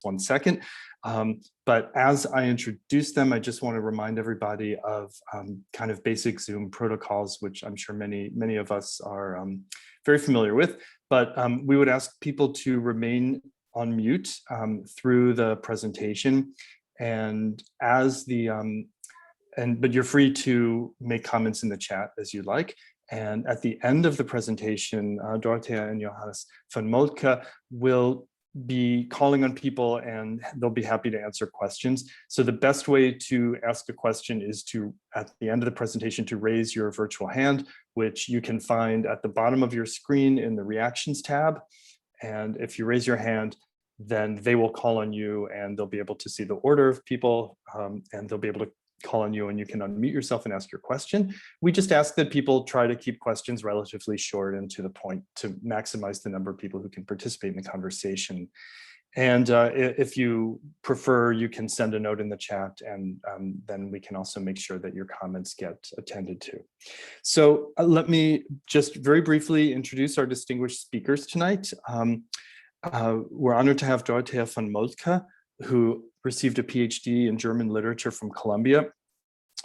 1 second. But as I introduce them, I just want to remind everybody of kind of basic Zoom protocols, which I'm sure many of us are very familiar with. But we would ask people to remain on mute through the presentation, and but you're free to make comments in the chat as you like. And at the end of the presentation, Dorothea and Johannes von Moltke will be calling on people, and they'll be happy to answer questions. So the best way to ask a question is to, at the end of the presentation, to raise your virtual hand, which you can find at the bottom of your screen in the Reactions tab. And if you raise your hand, then they will call on you, and they'll be able to see the order of people, and they'll be able to call on you, and you can unmute yourself and ask your question. We just ask that people try to keep questions relatively short and to the point to maximize the number of people who can participate in the conversation. And if you prefer, you can send a note in the chat, and then we can also make sure that your comments get attended to. So let me just very briefly introduce our distinguished speakers tonight. We're honored to have Dorothea von Moltke, who received a PhD in German literature from Columbia.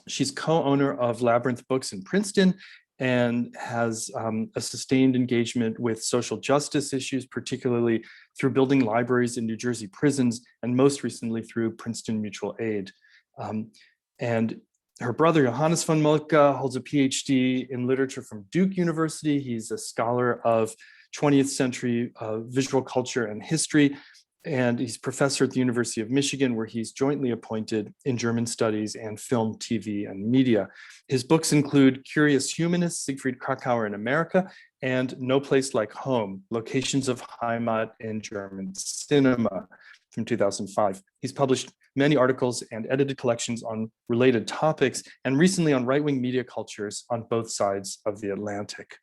She's co-owner of Labyrinth Books in Princeton and has a sustained engagement with social justice issues, particularly through building libraries in New Jersey prisons, and most recently through Princeton Mutual Aid. And her brother, Johannes von Moltke, holds a PhD in literature from Duke University. He's a scholar of 20th century visual culture and history, and he's professor at the University of Michigan, where he's jointly appointed in German studies and film, TV, and media. His books include Curious Humanists, Siegfried Kracauer in America, and No Place Like Home, Locations of Heimat in German Cinema from 2005. He's published many articles and edited collections on related topics, and recently on right-wing media cultures on both sides of the Atlantic.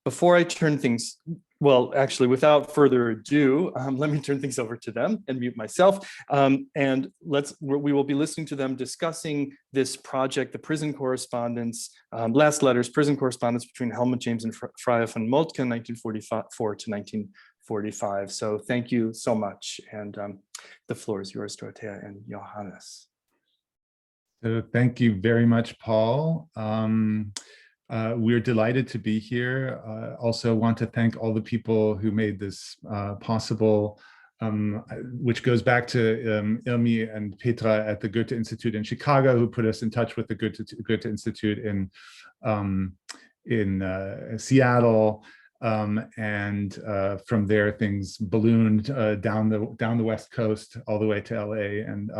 Before I turn things, well, actually, without further ado, let me turn things over to them and mute myself. And we will be listening to them discussing this project, the prison correspondence, last letters, prison correspondence between Helmut James and Freya von Moltke, 1944 to 1945. So thank you so much. And the floor is yours, Dorothea and Johannes. So thank you very much, Paul. We're delighted to be here. Also want to thank all the people who made this possible, which goes back to Ilmi and Petra at the Goethe Institute in Chicago, who put us in touch with the Goethe Institute in Seattle. And from there, things ballooned down the West Coast all the way to LA, and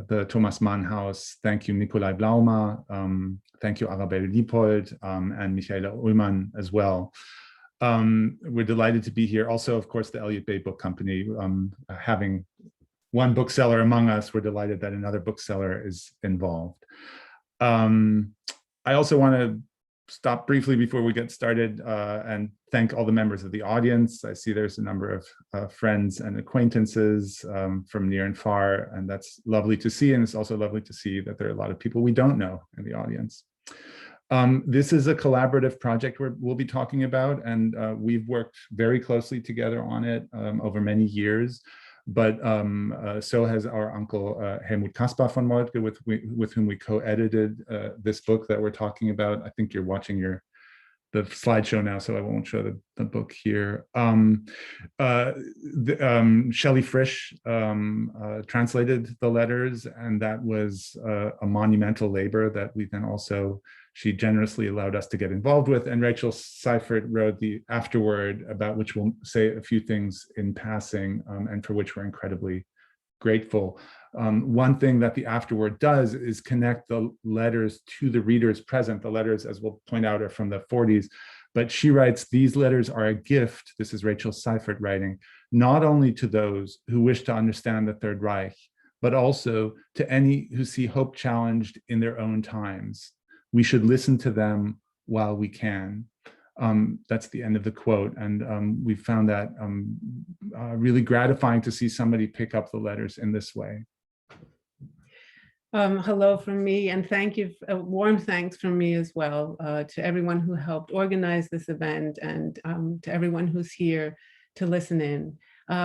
the Thomas Mann House. Thank you, Nikolai Blauma. Thank you, Arabelle Diepold, and Michaela Ullmann as well. We're delighted to be here. Also, of course, the Elliott Bay Book Company. Having one bookseller among us, we're delighted that another bookseller is involved. I also want to stop briefly before we get started and thank all the members of the audience. I see there's a number of friends and acquaintances from near and far, and that's lovely to see. And it's also lovely to see that there are a lot of people we don't know in the audience. This is a collaborative project we'll be talking about, and we've worked very closely together on it over many years. But so has our uncle Helmut von Moltke, with whom we co-edited this book that we're talking about. I think you're watching the slideshow now, so I won't show the book here. Shelley Frisch translated the letters, and that was a monumental labor that we then also, she generously allowed us to get involved with. And Rachel Seifert wrote the afterword, about which we'll say a few things in passing, and for which we're incredibly grateful. One thing that the afterword does is connect the letters to the readers present. The letters, as we'll point out, are from the 40s, but she writes, these letters are a gift, this is Rachel Seifert writing, not only to those who wish to understand the Third Reich, but also to any who see hope challenged in their own times. We should listen to them while we can. That's the end of the quote. And we found that really gratifying to see somebody pick up the letters in this way. Hello from me, and thank you, warm thanks from me as well to everyone who helped organize this event, and to everyone who's here to listen in.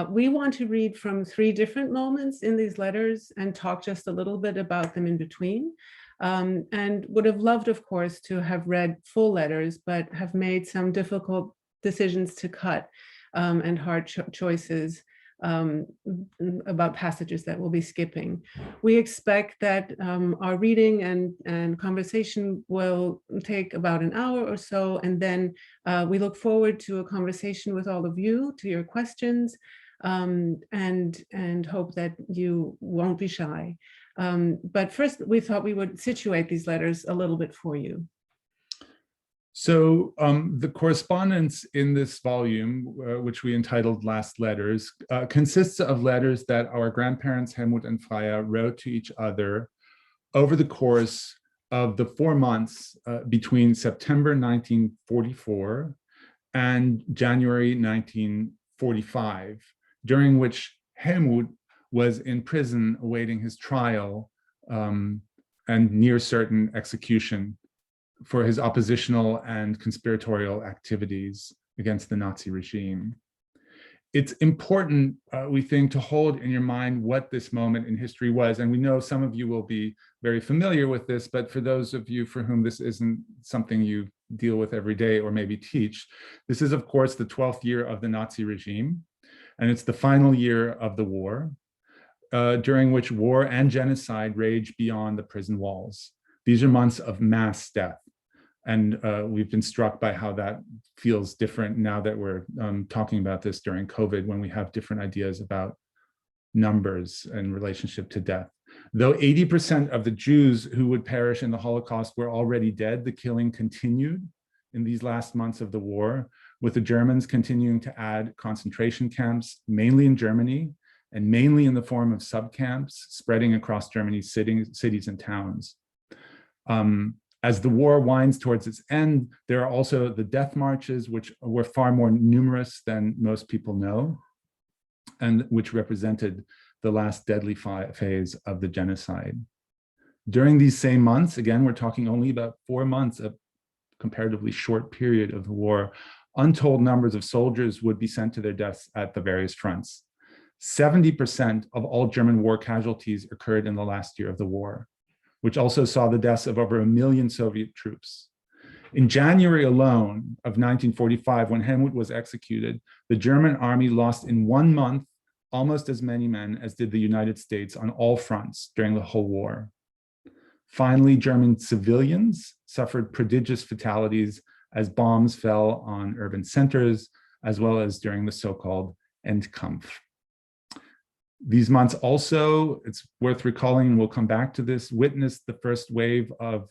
We want to read from 3 different moments in these letters and talk just a little bit about them in between. And would have loved, of course, to have read full letters, but have made some difficult decisions to cut and hard choices about passages that we'll be skipping. We expect that our reading and conversation will take about an hour or so, and then we look forward to a conversation with all of you, to your questions, and hope that you won't be shy. But first, we thought we would situate these letters a little bit for you. So the correspondence in this volume, which we entitled Last Letters, consists of letters that our grandparents Helmut and Freya wrote to each other over the course of the 4 months between September 1944 and January 1945, during which Helmut was in prison awaiting his trial and near certain execution for his oppositional and conspiratorial activities against the Nazi regime. It's important, we think, to hold in your mind what this moment in history was. And we know some of you will be very familiar with this, but for those of you for whom this isn't something you deal with every day or maybe teach, this is, of course, the 12th year of the Nazi regime, and it's the final year of the war, during which war and genocide rage beyond the prison walls. These are months of mass death. And we've been struck by how that feels different now that we're talking about this during COVID, when we have different ideas about numbers in relationship to death. Though 80% of the Jews who would perish in the Holocaust were already dead, the killing continued in these last months of the war, with the Germans continuing to add concentration camps, mainly in Germany, and mainly in the form of subcamps spreading across Germany's cities and towns. As the war winds towards its end, there are also the death marches, which were far more numerous than most people know, and which represented the last deadly phase of the genocide. During these same months, again, we're talking only about 4 months, a comparatively short period of the war, untold numbers of soldiers would be sent to their deaths at the various fronts. 70% of all German war casualties occurred in the last year of the war, which also saw the deaths of over 1 million Soviet troops. In January alone of 1945, when Helmut was executed, the German army lost in 1 month almost as many men as did the United States on all fronts during the whole war. Finally, German civilians suffered prodigious fatalities as bombs fell on urban centers, as well as during the so-called Endkampf. These months also, it's worth recalling, and we'll come back to this, witnessed the first wave of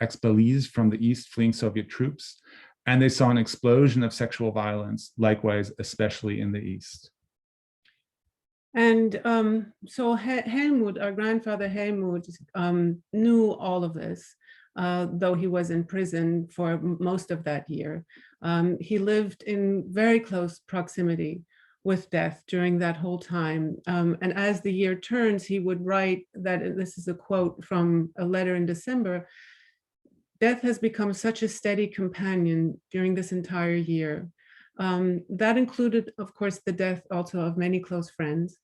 expellees from the East fleeing Soviet troops, and they saw an explosion of sexual violence, likewise, especially in the East. And so Helmut, our grandfather Helmut, knew all of this, though he was in prison for most of that year. He lived in very close proximity with death during that whole time. And as the year turns, he would write that, this is a quote from a letter in December, "Death has become such a steady companion during this entire year." That included, of course, the death also of many close friends.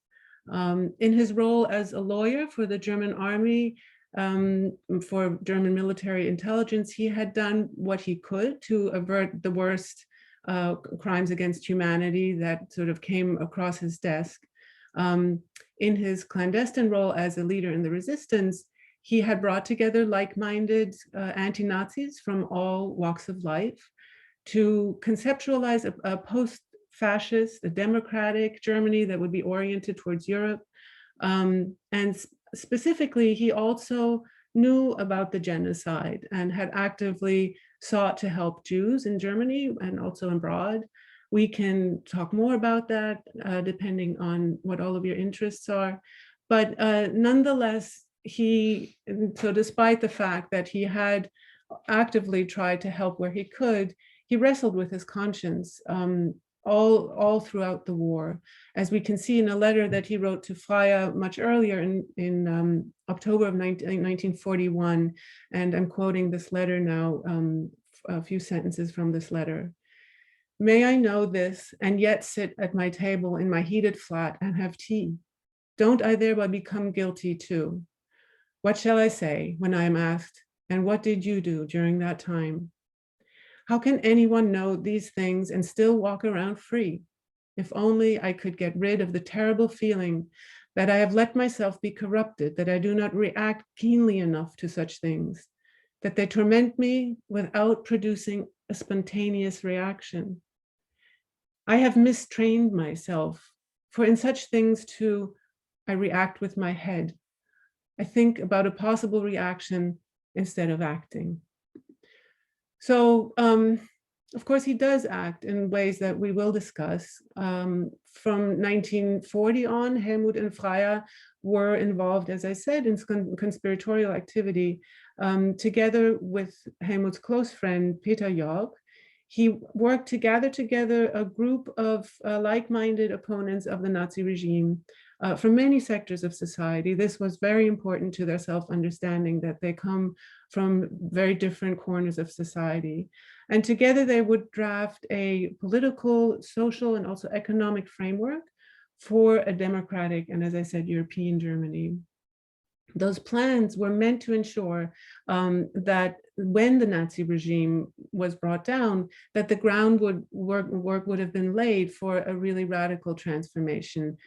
In his role as a lawyer for the German army, for German military intelligence, he had done what he could to avert the worst crimes against humanity that sort of came across his desk. In his clandestine role as a leader in the resistance, he had brought together like-minded anti-Nazis from all walks of life to conceptualize a post-fascist, a democratic Germany that would be oriented towards Europe. And specifically, he also knew about the genocide and had actively sought to help Jews in Germany and also abroad. We can talk more about that depending on what all of your interests are. But nonetheless, so despite the fact that he had actively tried to help where he could, he wrestled with his conscience all throughout the war. As we can see in a letter that he wrote to Freya much earlier in October of 1941, and I'm quoting this letter now, a few sentences from this letter. May I know this and yet sit at my table in my heated flat and have tea? Don't I thereby become guilty too? What shall I say when I am asked, and what did you do during that time? How can anyone know these things and still walk around free? If only I could get rid of the terrible feeling that I have let myself be corrupted, that I do not react keenly enough to such things, that they torment me without producing a spontaneous reaction. I have mistrained myself, for in such things too, I react with my head. I think about a possible reaction instead of acting. So, of course, he does act in ways that we will discuss. From 1940 on, Helmut and Freya were involved, as I said, in conspiratorial activity. Together with Helmut's close friend, Peter Jörg, he worked to gather together a group of like-minded opponents of the Nazi regime from many sectors of society. This was very important to their self-understanding, that they come from very different corners of society. And together they would draft a political, social, and also economic framework for a democratic and, as I said, European Germany. Those plans were meant to ensure that when the Nazi regime was brought down, that the groundwork would have been laid for a really radical transformation.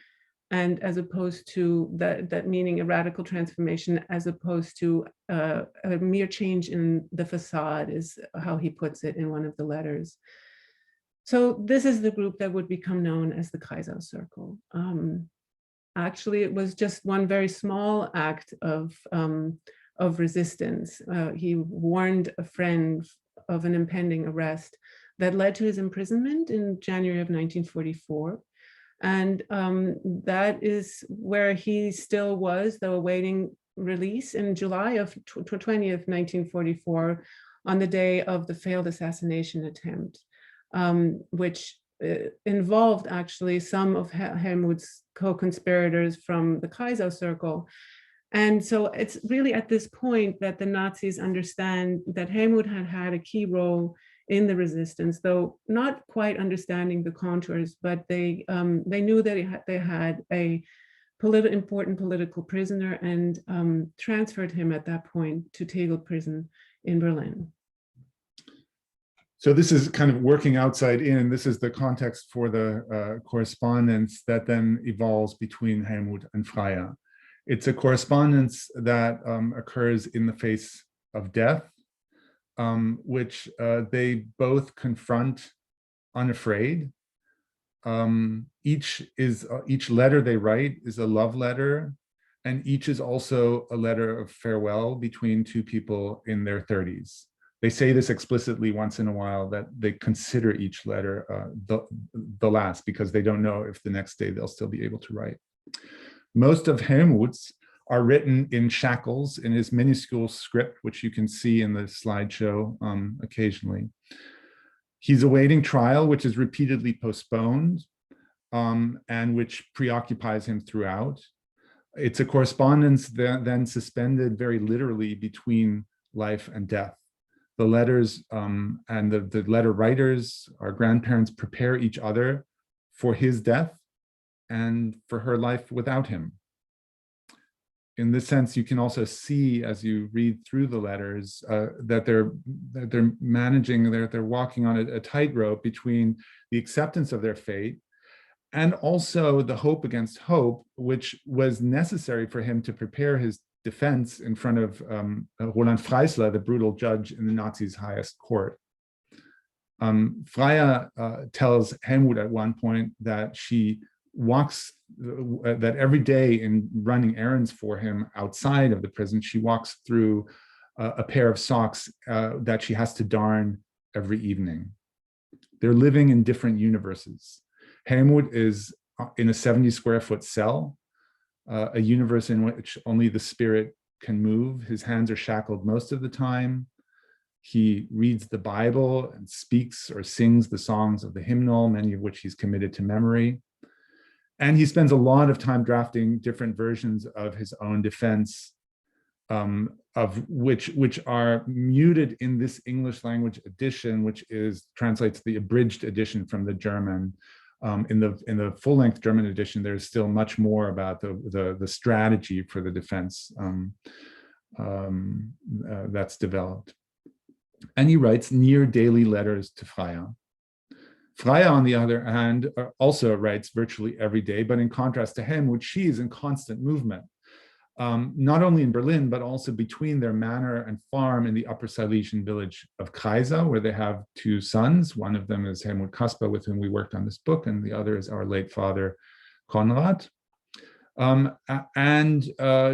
And as opposed to that meaning a radical transformation, as opposed to a mere change in the facade, is how he puts it in one of the letters. So this is the group that would become known as the Kreisau Circle. Actually, it was just one very small act of resistance. He warned a friend of an impending arrest that led to his imprisonment in January of 1944. And that is where he still was, though awaiting release in July of 20th, 1944, on the day of the failed assassination attempt, which involved actually some of Helmut's co-conspirators from the Kreisau Circle. And so it's really at this point that the Nazis understand that Helmut had had a key role in the resistance, though not quite understanding the contours, but they knew that they had a important political prisoner and transferred him at that point to Tegel prison in Berlin. So this is kind of working outside in. This is the context for the correspondence that then evolves between Helmut and Freya. It's a correspondence that occurs in the face of death, which they both confront unafraid. Each letter they write is a love letter, and each is also a letter of farewell between two people in their 30s. They say this explicitly once in a while, that they consider each letter the last, because they don't know if the next day they'll still be able to write. Most of Helmut's are written in shackles in his minuscule script, which you can see in the slideshow occasionally. He's awaiting trial, which is repeatedly postponed and which preoccupies him throughout. It's a correspondence that then suspended very literally between life and death. The letters and the letter writers, our grandparents, prepare each other for his death and for her life without him. In this sense, you can also see as you read through the letters that they're managing, they're walking on a tightrope between the acceptance of their fate and also the hope against hope, which was necessary for him to prepare his defense in front of Roland Freisler, the brutal judge in the Nazis' highest court. Freya tells Helmut at one point that she walks, that every day in running errands for him outside of the prison, she walks through a pair of socks that she has to darn every evening. They're living in different universes. Helmut is in a 70-square-foot cell, a universe in which only the spirit can move. His hands are shackled most of the time. He reads the Bible and speaks or sings the songs of the hymnal, many of which he's committed to memory. And he spends a lot of time drafting different versions of his own defense, of which are muted in this English language edition, which translates the abridged edition from the German. In the full-length German edition, there's still much more about the strategy for the defense that's developed. And he writes near daily letters to Freya. Freya, on the other hand, also writes virtually every day, but in contrast to Helmut, she is in constant movement. Not only in Berlin, but also between their manor and farm in the Upper Silesian village of Kreisau, where they have two sons. One of them is Helmut Kasper, with whom we worked on this book, and the other is our late father, Konrad.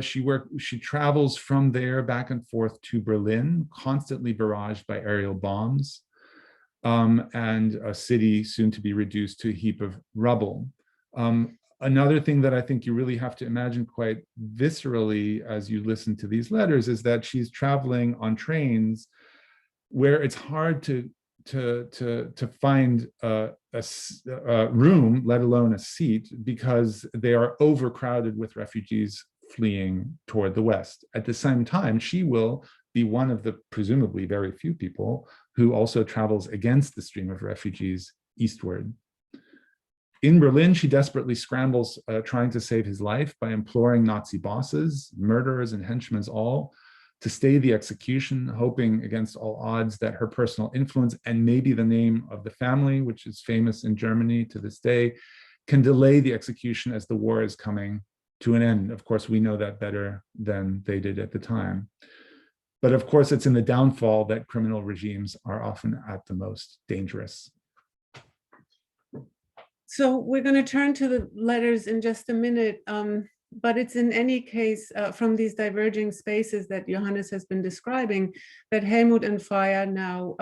She travels from there back and forth to Berlin, constantly barraged by aerial bombs, and a city soon to be reduced to a heap of rubble. Another thing that I think you really have to imagine quite viscerally as you listen to these letters is that she's traveling on trains where it's hard to find a room, let alone a seat, because they are overcrowded with refugees fleeing toward the west. At the same time, she will be one of the presumably very few people who also travels against the stream of refugees eastward. In Berlin, she desperately scrambles, trying to save his life by imploring Nazi bosses, murderers and henchmen all, to stay the execution, hoping against all odds that her personal influence and maybe the name of the family, which is famous in Germany to this day, can delay the execution as the war is coming to an end. Of course, we know that better than they did at the time. But of course, it's in the downfall that criminal regimes are often at the most dangerous. So we're going to turn to the letters in just a minute, but it's in any case from these diverging spaces that Johannes has been describing that Helmut and Freya now,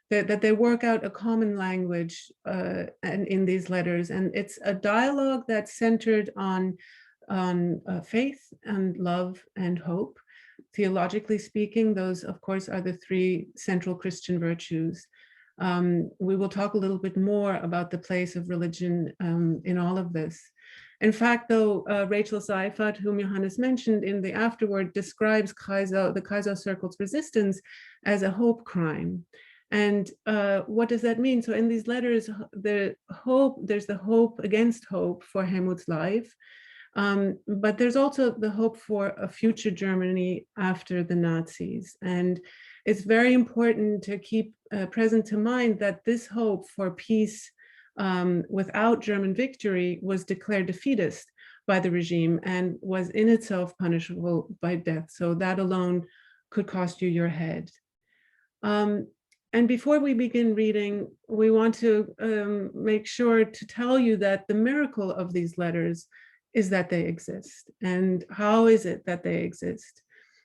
that they work out a common language and in these letters. And it's a dialogue that's centered on faith and love and hope. Theologically speaking, those, of course, are the three central Christian virtues. We will talk a little bit more about the place of religion in all of this. In fact, though, Rachel Seifert, whom Johannes mentioned in the afterword, describes the Kreisau Circle's resistance as a hope crime. And what does that mean? So in these letters, there's the hope against hope for Helmut's life. But there's also the hope for a future Germany after the Nazis. And it's very important to keep present to mind that this hope for peace without German victory was declared defeatist by the regime and was in itself punishable by death. So that alone could cost you your head. And before we begin reading, we want to make sure to tell you that the miracle of these letters is that they exist. And how is it that they exist?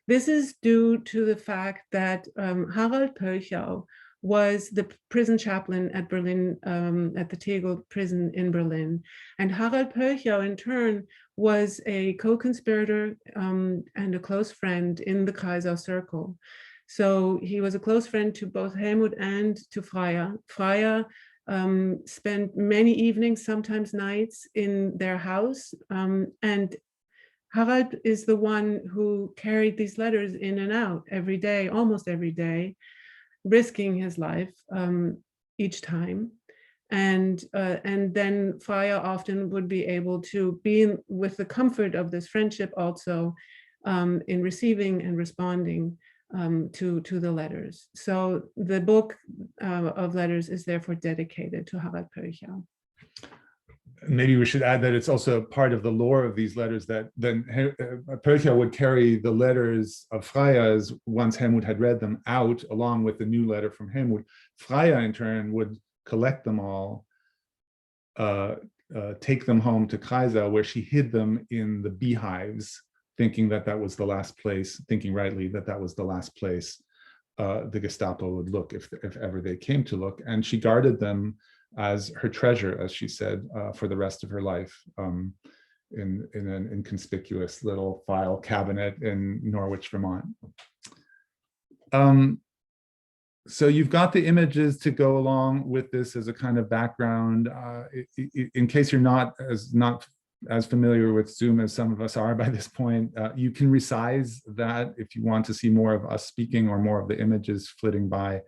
This is due to the fact that Harald Pölchau was the prison chaplain at Berlin, at the Tegel prison in Berlin. And Harald Pölchau, in turn, was a co-conspirator and a close friend in the Kreisau Circle. So he was a close friend to both Helmut and to Freya. Freya spent many evenings, sometimes nights, in their house. And Harald is the one who carried these letters in and out every day, almost every day, risking his life each time. And then Freya often would be able to be with the comfort of this friendship also in receiving and responding to the letters. So the book of letters is therefore dedicated to Harald Pölchau. Maybe we should add that it's also part of the lore of these letters that then Pölchau would carry the letters of Freya's, once Helmut had read them, out along with the new letter from Helmut. Freya, in turn, would collect them all, take them home to Kreisau, where she hid them in the beehives, thinking that that was the last place, thinking rightly that that was the last place the Gestapo would look if ever they came to look. And she guarded them as her treasure, as she said, for the rest of her life, in an inconspicuous little file cabinet in Norwich, Vermont. So you've got the images to go along with this as a kind of background. In case you're not as familiar with Zoom as some of us are by this point, you can resize that if you want to see more of us speaking or more of the images flitting by.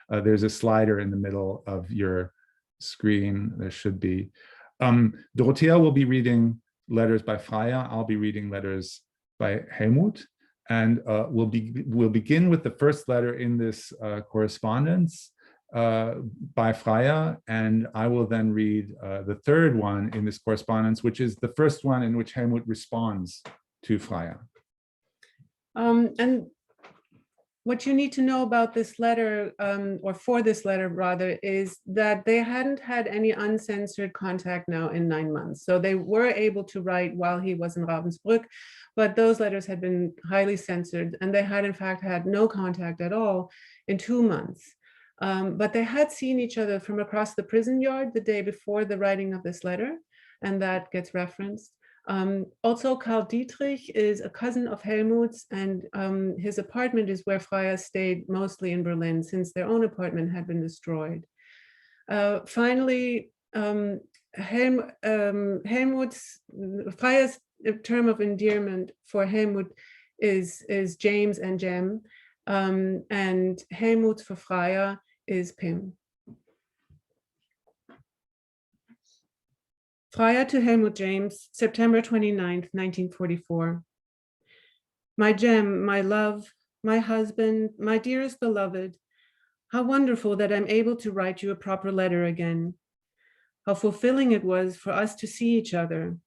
There's a slider in the middle of your screen. There should be. Dorothea will be reading letters by Freya. I'll be reading letters by Helmut. And we'll begin with the first letter in this correspondence by Freya, and I will then read the third one in this correspondence, which is the first one in which Helmut responds to Freya. And what you need to know about this letter, or for this letter rather, is that they hadn't had any uncensored contact now in 9 months. So they were able to write while he was in Ravensbrück, but those letters had been highly censored, and they had in fact had no contact at all in 2 months. But they had seen each other from across the prison yard the day before the writing of this letter, and that gets referenced. Also, Karl Dietrich is a cousin of Helmut's, and his apartment is where Freya stayed mostly in Berlin, since their own apartment had been destroyed. Finally, Freya's term of endearment for Helmut is James and Jem, and Helmut's for Freya is Pim. Freya to Helmut James, September 29th, 1944. My Jem, my love, my husband, my dearest beloved, how wonderful that I'm able to write you a proper letter again. How fulfilling it was for us to see each other.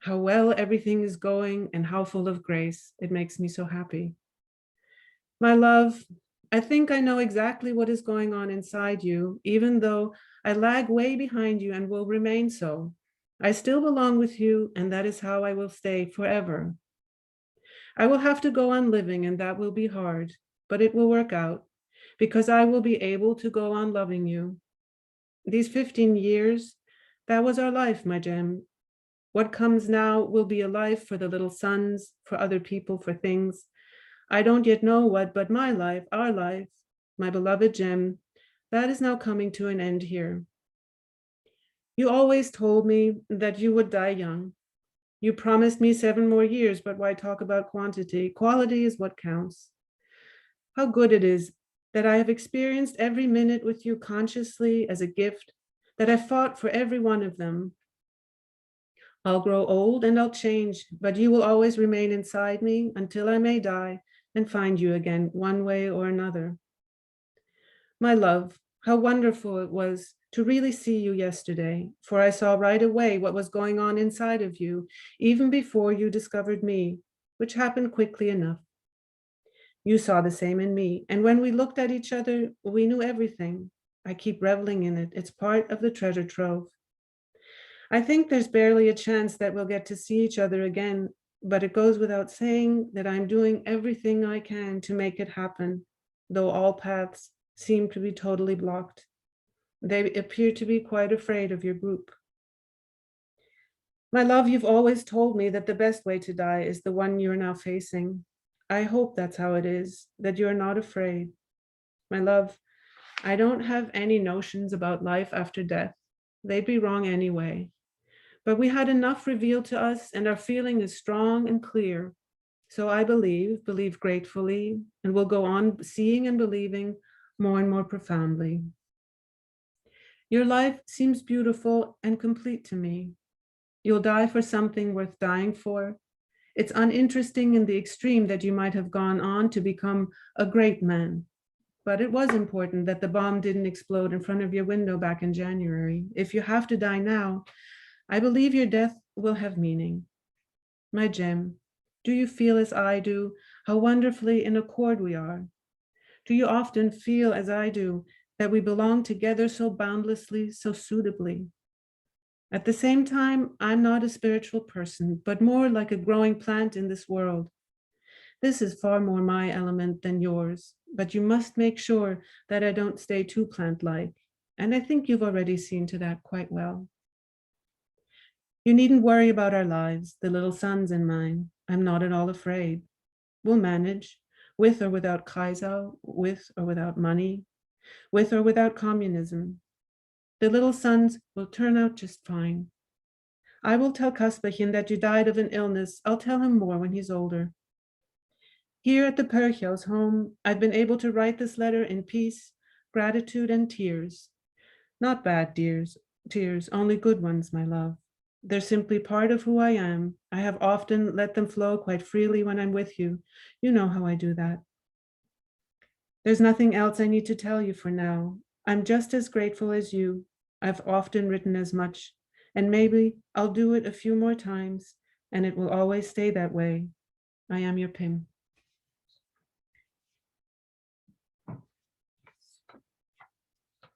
How well everything is going and how full of grace. It makes me so happy. My love, I think I know exactly what is going on inside you, even though I lag way behind you and will remain so. I still belong with you, and that is how I will stay forever. I will have to go on living, and that will be hard, but it will work out, because I will be able to go on loving you. These 15 years, that was our life, my Jem. What comes now will be a life for the little sons, for other people, for things. I don't yet know what, but my life, our life, my beloved Jem, that is now coming to an end here. You always told me that you would die young. You promised me 7 more years, but why talk about quantity? Quality is what counts. How good it is that I have experienced every minute with you consciously as a gift, that I fought for every one of them. I'll grow old and I'll change, but you will always remain inside me until I may die and find you again one way or another. My love, how wonderful it was to really see you yesterday, for I saw right away what was going on inside of you, even before you discovered me, which happened quickly enough. You saw the same in me, and when we looked at each other, we knew everything. I keep reveling in it. It's part of the treasure trove. I think there's barely a chance that we'll get to see each other again, but it goes without saying that I'm doing everything I can to make it happen, though all paths seem to be totally blocked. They appear to be quite afraid of your group. My love, you've always told me that the best way to die is the one you're now facing. I hope that's how it is, that you're not afraid. My love, I don't have any notions about life after death. They'd be wrong anyway. But we had enough revealed to us, and our feeling is strong and clear. So I believe gratefully, and will go on seeing and believing more and more profoundly. Your life seems beautiful and complete to me. You'll die for something worth dying for. It's uninteresting in the extreme that you might have gone on to become a great man. But it was important that the bomb didn't explode in front of your window back in January. If you have to die now, I believe your death will have meaning. My Jem, do you feel as I do, how wonderfully in accord we are? Do you often feel as I do, that we belong together so boundlessly, so suitably? At the same time, I'm not a spiritual person, but more like a growing plant in this world. This is far more my element than yours, but you must make sure that I don't stay too plant-like, and I think you've already seen to that quite well. You needn't worry about our lives, the little sons and mine. I'm not at all afraid. We'll manage, with or without Kreisau, with or without money, with or without communism. The little sons will turn out just fine. I will tell Kasperchen that you died of an illness. I'll tell him more when he's older. Here at the Perchels home, I've been able to write this letter in peace, gratitude, and tears. Not bad tears, only good ones, my love. They're simply part of who I am. I have often let them flow quite freely when I'm with you. You know how I do that. There's nothing else I need to tell you for now. I'm just as grateful as you. I've often written as much, and maybe I'll do it a few more times, and it will always stay that way. I am your Pim.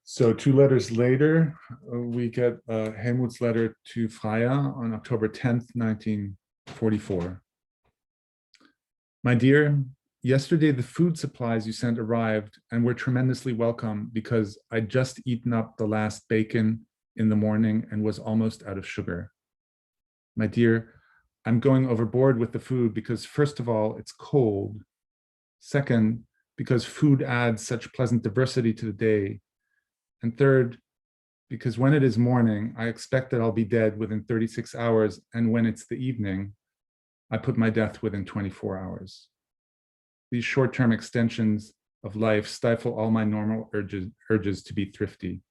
So 2 letters later, we get Helmut's letter to Freya on October 10th, 1944. My dear, yesterday the food supplies you sent arrived and were tremendously welcome because I'd just eaten up the last bacon in the morning and was almost out of sugar. My dear, I'm going overboard with the food because first of all, it's cold. Second, because food adds such pleasant diversity to the day. And third, because when it is morning, I expect that I'll be dead within 36 hours. And when it's the evening, I put my death within 24 hours. These short-term extensions of life stifle all my normal urges to be thrifty.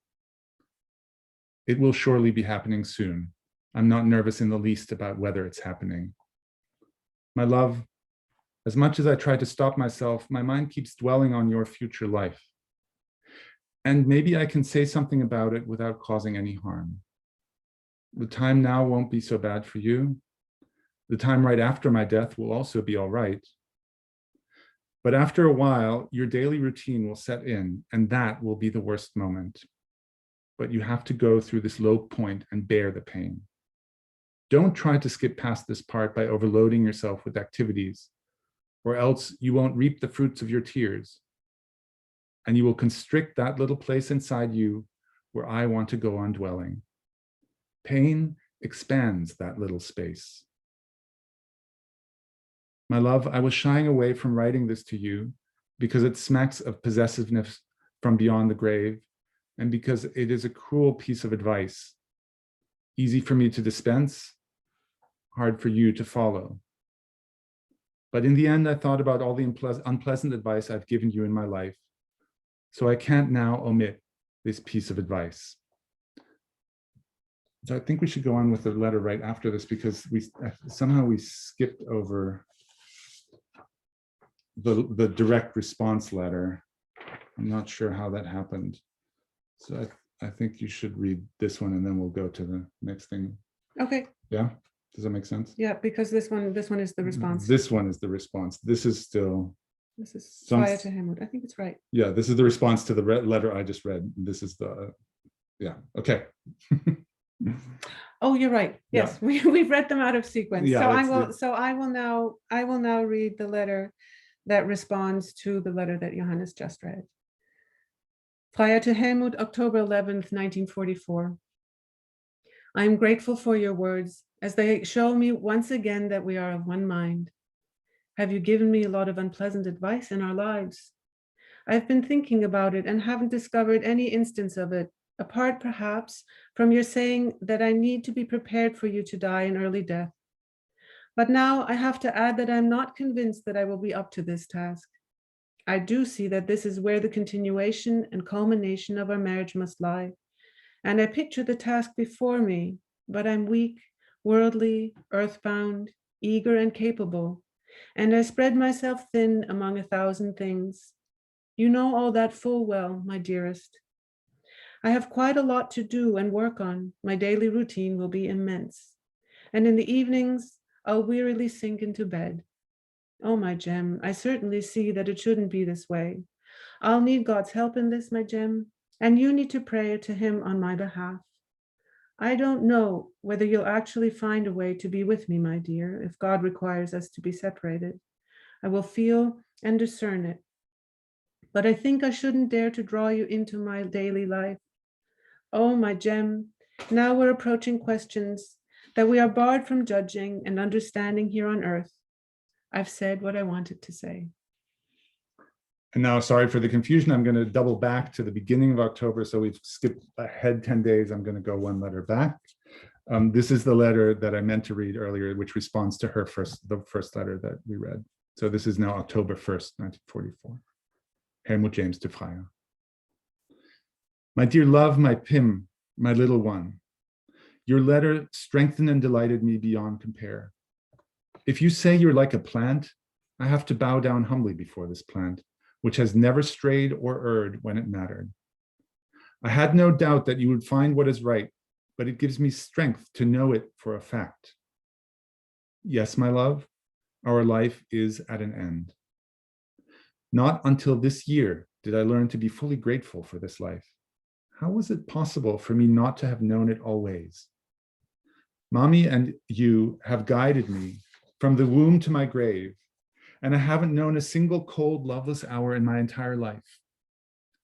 It will surely be happening soon. I'm not nervous in the least about whether it's happening. My love, as much as I try to stop myself, my mind keeps dwelling on your future life. And maybe I can say something about it without causing any harm. The time now won't be so bad for you. The time right after my death will also be all right. But after a while, your daily routine will set in, and that will be the worst moment. But you have to go through this low point and bear the pain. Don't try to skip past this part by overloading yourself with activities, or else you won't reap the fruits of your tears. And you will constrict that little place inside you where I want to go on dwelling. Pain expands that little space. My love, I was shying away from writing this to you because it smacks of possessiveness from beyond the grave, and because it is a cruel piece of advice, easy for me to dispense, hard for you to follow. But in the end, I thought about all the unpleasant advice I've given you in my life, so I can't now omit this piece of advice. So I think we should go on with the letter right after this because somehow we skipped over the direct response letter. I'm not sure how that happened. So I think you should read this one and then we'll go to the next thing. Okay. Yeah, does that make sense? Yeah, because this one is the response. This one is the response. This is still. This is Freya to Helmut. I think it's right. Yeah, this is the response to the letter I just read. This is the, yeah, okay. Oh, you're right. Yes, yeah. We've read them out of sequence. Yeah, so I will now read the letter that responds to the letter that Johannes just read. Freya to Helmut, October 11th, 1944. I am grateful for your words as they show me once again that we are of one mind. Have you given me a lot of unpleasant advice in our lives? I've been thinking about it and haven't discovered any instance of it, apart perhaps from your saying that I need to be prepared for you to die an early death. But now I have to add that I'm not convinced that I will be up to this task. I do see that this is where the continuation and culmination of our marriage must lie. And I picture the task before me, but I'm weak, worldly, earthbound, eager and capable. And I spread myself thin among 1,000 things. You know all that full well, my dearest. I have quite a lot to do and work on. My daily routine will be immense. And in the evenings, I'll wearily sink into bed. Oh, my gem, I certainly see that it shouldn't be this way. I'll need God's help in this, my gem, and you need to pray to him on my behalf. I don't know whether you'll actually find a way to be with me, my dear, if God requires us to be separated. I will feel and discern it. But I think I shouldn't dare to draw you into my daily life. Oh, my gem, now we're approaching questions that we are barred from judging and understanding here on earth. I've said what I wanted to say. And now, sorry for the confusion, I'm going to double back to the beginning of October. So we've skipped ahead 10 days. I'm going to go one letter back. This is the letter that I meant to read earlier, which responds to the first letter that we read. So this is now October 1st, 1944. Helmut James to Freya. My dear love, my Pim, my little one, your letter strengthened and delighted me beyond compare. If you say you're like a plant, I have to bow down humbly before this plant, which has never strayed or erred when it mattered. I had no doubt that you would find what is right, but it gives me strength to know it for a fact. Yes, my love, our life is at an end. Not until this year did I learn to be fully grateful for this life. How was it possible for me not to have known it always? Mommy and you have guided me from the womb to my grave, and I haven't known a single cold, loveless hour in my entire life.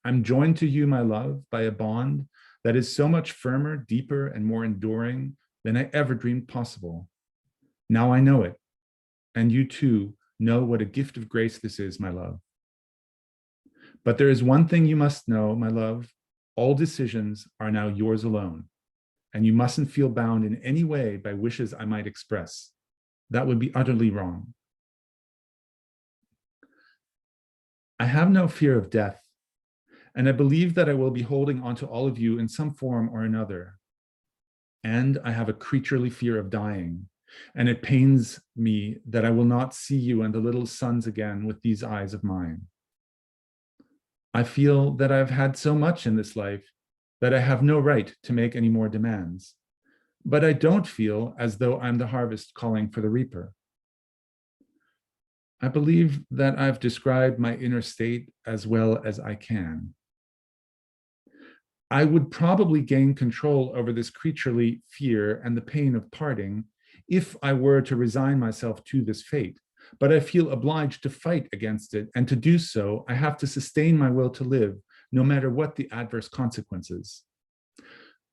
I'm joined to you, my love, by a bond that is so much firmer, deeper, and more enduring than I ever dreamed possible. Now I know it, and you too know what a gift of grace this is, my love. But there is one thing you must know, my love. All decisions are now yours alone, and you mustn't feel bound in any way by wishes I might express. That would be utterly wrong. I have no fear of death, and I believe that I will be holding on to all of you in some form or another. And I have a creaturely fear of dying, and it pains me that I will not see you and the little sons again with these eyes of mine. I feel that I've had so much in this life that I have no right to make any more demands, but I don't feel as though I'm the harvest calling for the reaper. I believe that I've described my inner state as well as I can. I would probably gain control over this creaturely fear and the pain of parting if I were to resign myself to this fate, but I feel obliged to fight against it, and to do so, I have to sustain my will to live, no matter what the adverse consequences.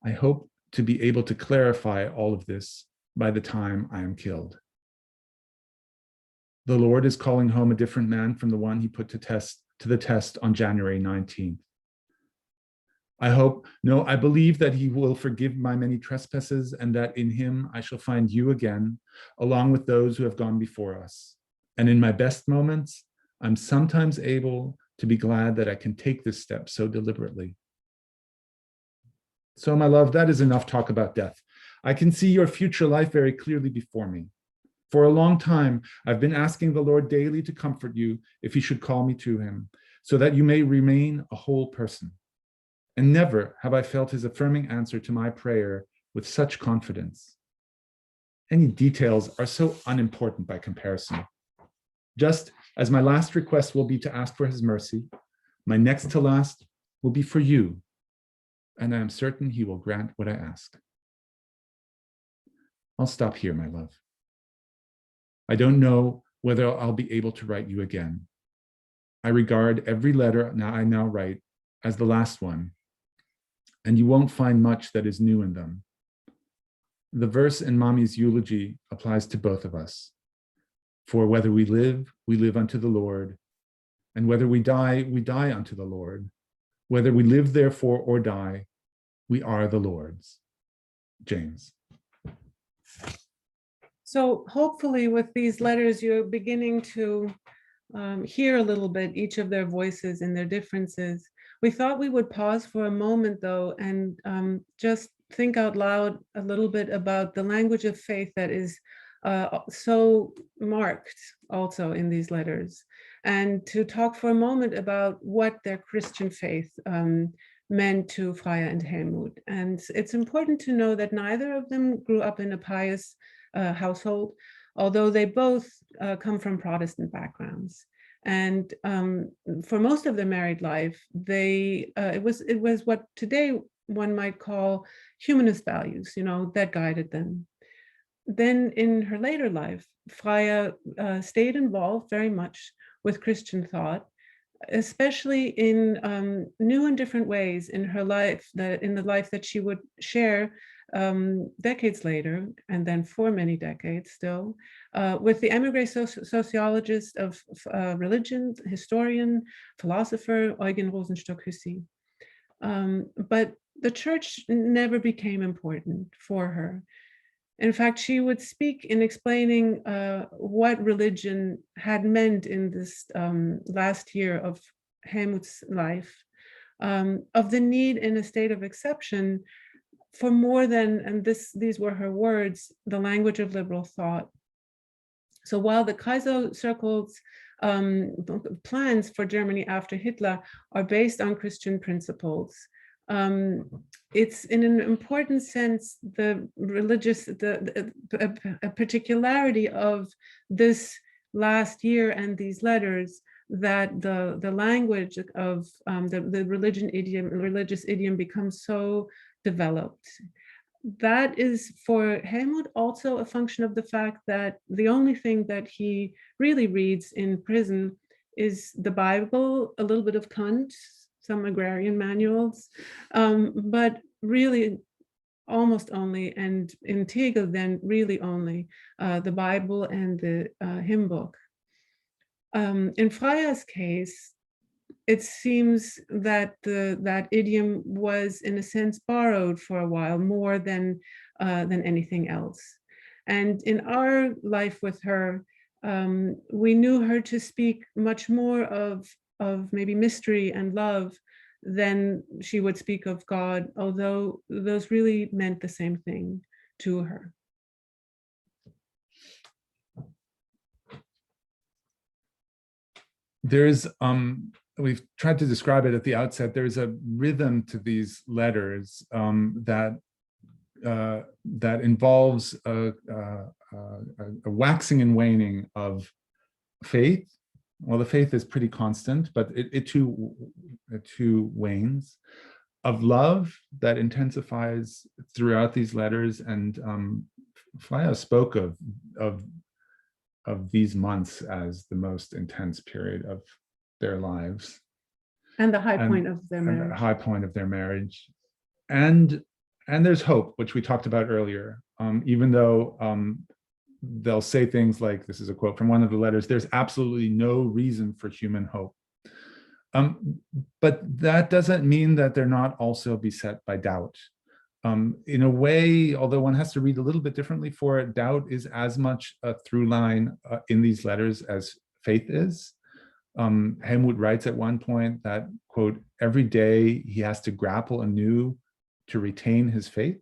I hope to be able to clarify all of this by the time I am killed. The Lord is calling home a different man from the one he put to the test on January 19th. I believe that he will forgive my many trespasses, and that in him I shall find you again, along with those who have gone before us. And in my best moments, I'm sometimes able to be glad that I can take this step so deliberately. So, my love, that is enough talk about death. I can see your future life very clearly before me. For a long time, I've been asking the Lord daily to comfort you if he should call me to him, so that you may remain a whole person. And never have I felt his affirming answer to my prayer with such confidence. Any details are so unimportant by comparison. Just as my last request will be to ask for his mercy, my next to last will be for you, and I am certain he will grant what I ask. I'll stop here, my love. I don't know whether I'll be able to write you again. I regard every letter I now write as the last one, and you won't find much that is new in them. The verse in Mommy's eulogy applies to both of us. For whether we live unto the Lord, and whether we die unto the Lord. Whether we live therefore or die, we are the Lord's. James. So hopefully with these letters, you're beginning to hear a little bit each of their voices and their differences. We thought we would pause for a moment, though, and just think out loud a little bit about the language of faith that is so marked also in these letters, and to talk for a moment about what their Christian faith meant to Freya and Helmut. And it's important to know that neither of them grew up in a pious household, although they both come from Protestant backgrounds. And for most of their married life, it was what today one might call humanist values, that guided them. Then in her later life, Freya stayed involved very much with Christian thought, especially in new and different ways in her life, in the life that she would share decades later, and then for many decades still, with the emigre sociologist of religion, historian, philosopher, Eugen Rosenstock-Huessy. But the church never became important for her. In fact, she would speak in explaining what religion had meant in this last year of Helmut's life, of the need in a state of exception for more than, and these were her words, the language of liberal thought. So while the Kaiser circles plans for Germany after Hitler are based on Christian principles, it's in an important sense the religious, a particularity of this last year and these letters, that the language of the religious idiom becomes so developed. That is for Helmut also a function of the fact that the only thing that he really reads in prison is the Bible, a little bit of Kant, some agrarian manuals, but really almost only, and in Tegel then really only, the Bible and the hymn book. In Freya's case, it seems that that idiom was in a sense borrowed for a while more than anything else. And in our life with her, we knew her to speak much more of maybe mystery and love than she would speak of God, although those really meant the same thing to her. There's we've tried to describe it at the outset. There's a rhythm to these letters that involves a waxing and waning of faith. Well, the faith is pretty constant, but it too wanes. Of love that intensifies throughout these letters, and Freya spoke of these months as the most intense period of their lives. And the high point of their marriage. And the high point of their marriage. And there's hope, which we talked about earlier, even though they'll say things like, this is a quote from one of the letters, there's absolutely no reason for human hope. But that doesn't mean that they're not also beset by doubt. In a way, although one has to read a little bit differently for it, doubt is as much a through line in these letters as faith is. Helmut writes at one point that, quote, every day he has to grapple anew to retain his faith.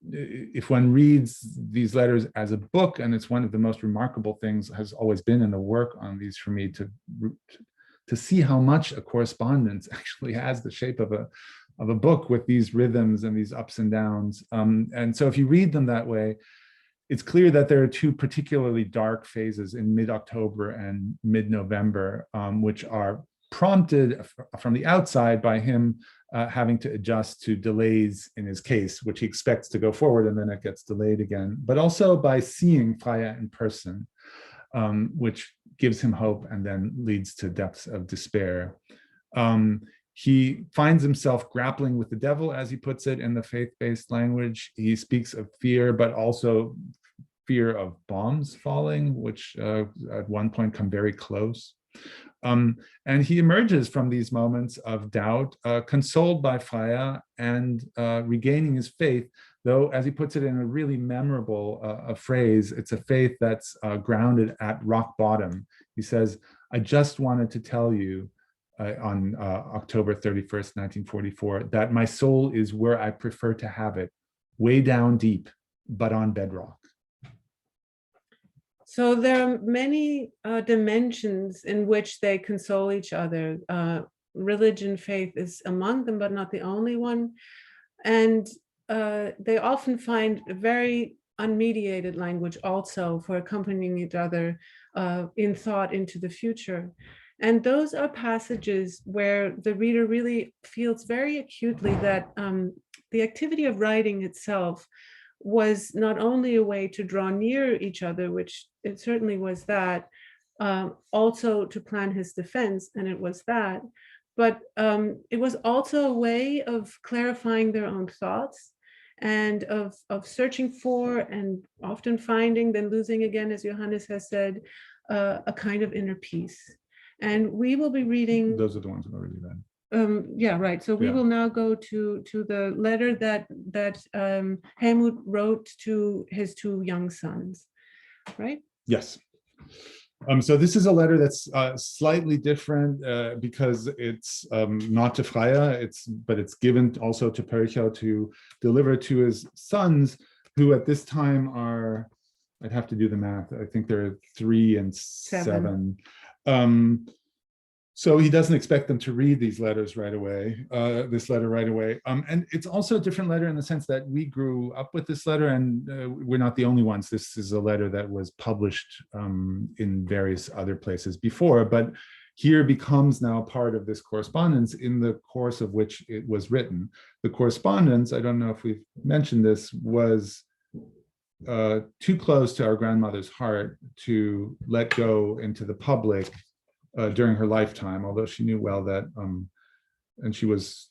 If one reads these letters as a book, and it's one of the most remarkable things has always been in the work on these for me, to see how much a correspondence actually has the shape of a book with these rhythms and these ups and downs. And so if you read them that way, it's clear that there are two particularly dark phases in mid-October and mid-November, which are prompted from the outside by him having to adjust to delays in his case, which he expects to go forward and then it gets delayed again, but also by seeing Freya in person, which gives him hope and then leads to depths of despair. He finds himself grappling with the devil, as he puts it in the faith-based language. He speaks of fear, but also fear of bombs falling, which at one point come very close. And he emerges from these moments of doubt, consoled by Freya and regaining his faith, though, as he puts it in a really memorable phrase, it's a faith that's grounded at rock bottom. He says, I just wanted to tell you on October 31st, 1944, that my soul is where I prefer to have it, way down deep, but on bedrock. So there are many dimensions in which they console each other. Religion, faith is among them, but not the only one. And they often find a very unmediated language also for accompanying each other in thought into the future. And those are passages where the reader really feels very acutely that the activity of writing itself was not only a way to draw near each other, which it certainly was that, also to plan his defense, and it was that, but it was also a way of clarifying their own thoughts and of searching for and often finding, then losing again, as Johannes has said, a kind of inner peace. And we will be reading. Those are the ones I've already read. Yeah, right. So we Yeah. will now go to the letter that Helmut wrote to his two young sons, right? Yes. So this is a letter that's slightly different because it's not to Freya, but it's given also to Perchel to deliver to his sons, who at this time are, I'd have to do the math, I think they're 3 and 7. So he doesn't expect them to read these letters right away, this letter right away. And it's also a different letter in the sense that we grew up with this letter, and we're not the only ones. This is a letter that was published in various other places before, but here becomes now part of this correspondence in the course of which it was written. The correspondence, I don't know if we've mentioned this, was too close to our grandmother's heart to let go into the public during her lifetime, although she knew well that, and she was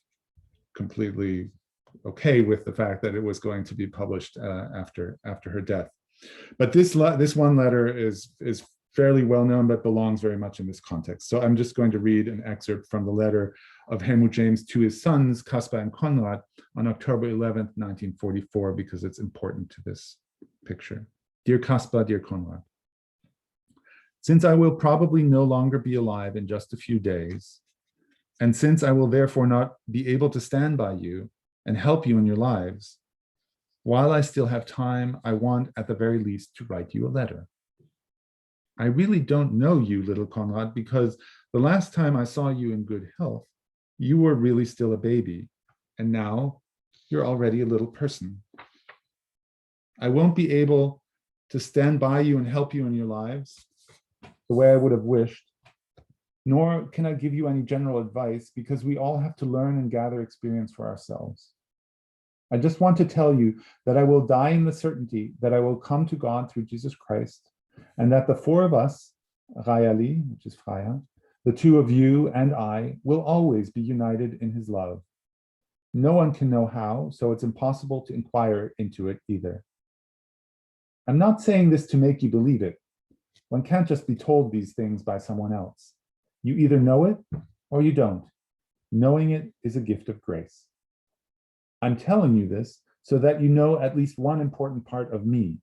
completely okay with the fact that it was going to be published after her death. But this one letter is fairly well known, but belongs very much in this context. So I'm just going to read an excerpt from the letter of Helmut James to his sons, Caspar and Konrad, on October 11th, 1944, because it's important to this picture. Dear Caspar, dear Konrad, since I will probably no longer be alive in just a few days, and since I will therefore not be able to stand by you and help you in your lives, while I still have time, I want at the very least to write you a letter. I really don't know you, little Konrad, because the last time I saw you in good health, you were really still a baby, and now you're already a little person. I won't be able to stand by you and help you in your lives the way I would have wished, nor can I give you any general advice because we all have to learn and gather experience for ourselves. I just want to tell you that I will die in the certainty that I will come to God through Jesus Christ, and that the 4 of us, Rayali, which is Freya, the 2 of you and I, will always be united in his love. No one can know how, so it's impossible to inquire into it either. I'm not saying this to make you believe it. One can't just be told these things by someone else. You either know it or you don't. Knowing it is a gift of grace. I'm telling you this so that you know at least one important part of me,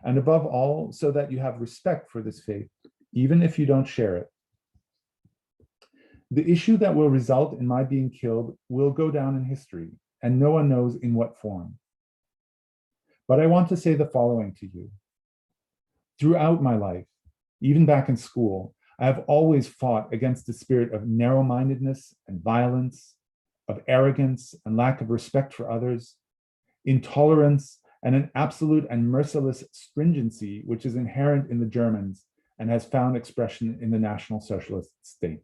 and above all, so that you have respect for this faith, even if you don't share it. The issue that will result in my being killed will go down in history, and no one knows in what form. But I want to say the following to you. Throughout my life, even back in school, I have always fought against the spirit of narrow-mindedness and violence, of arrogance and lack of respect for others, intolerance, and an absolute and merciless stringency which is inherent in the Germans and has found expression in the National Socialist state.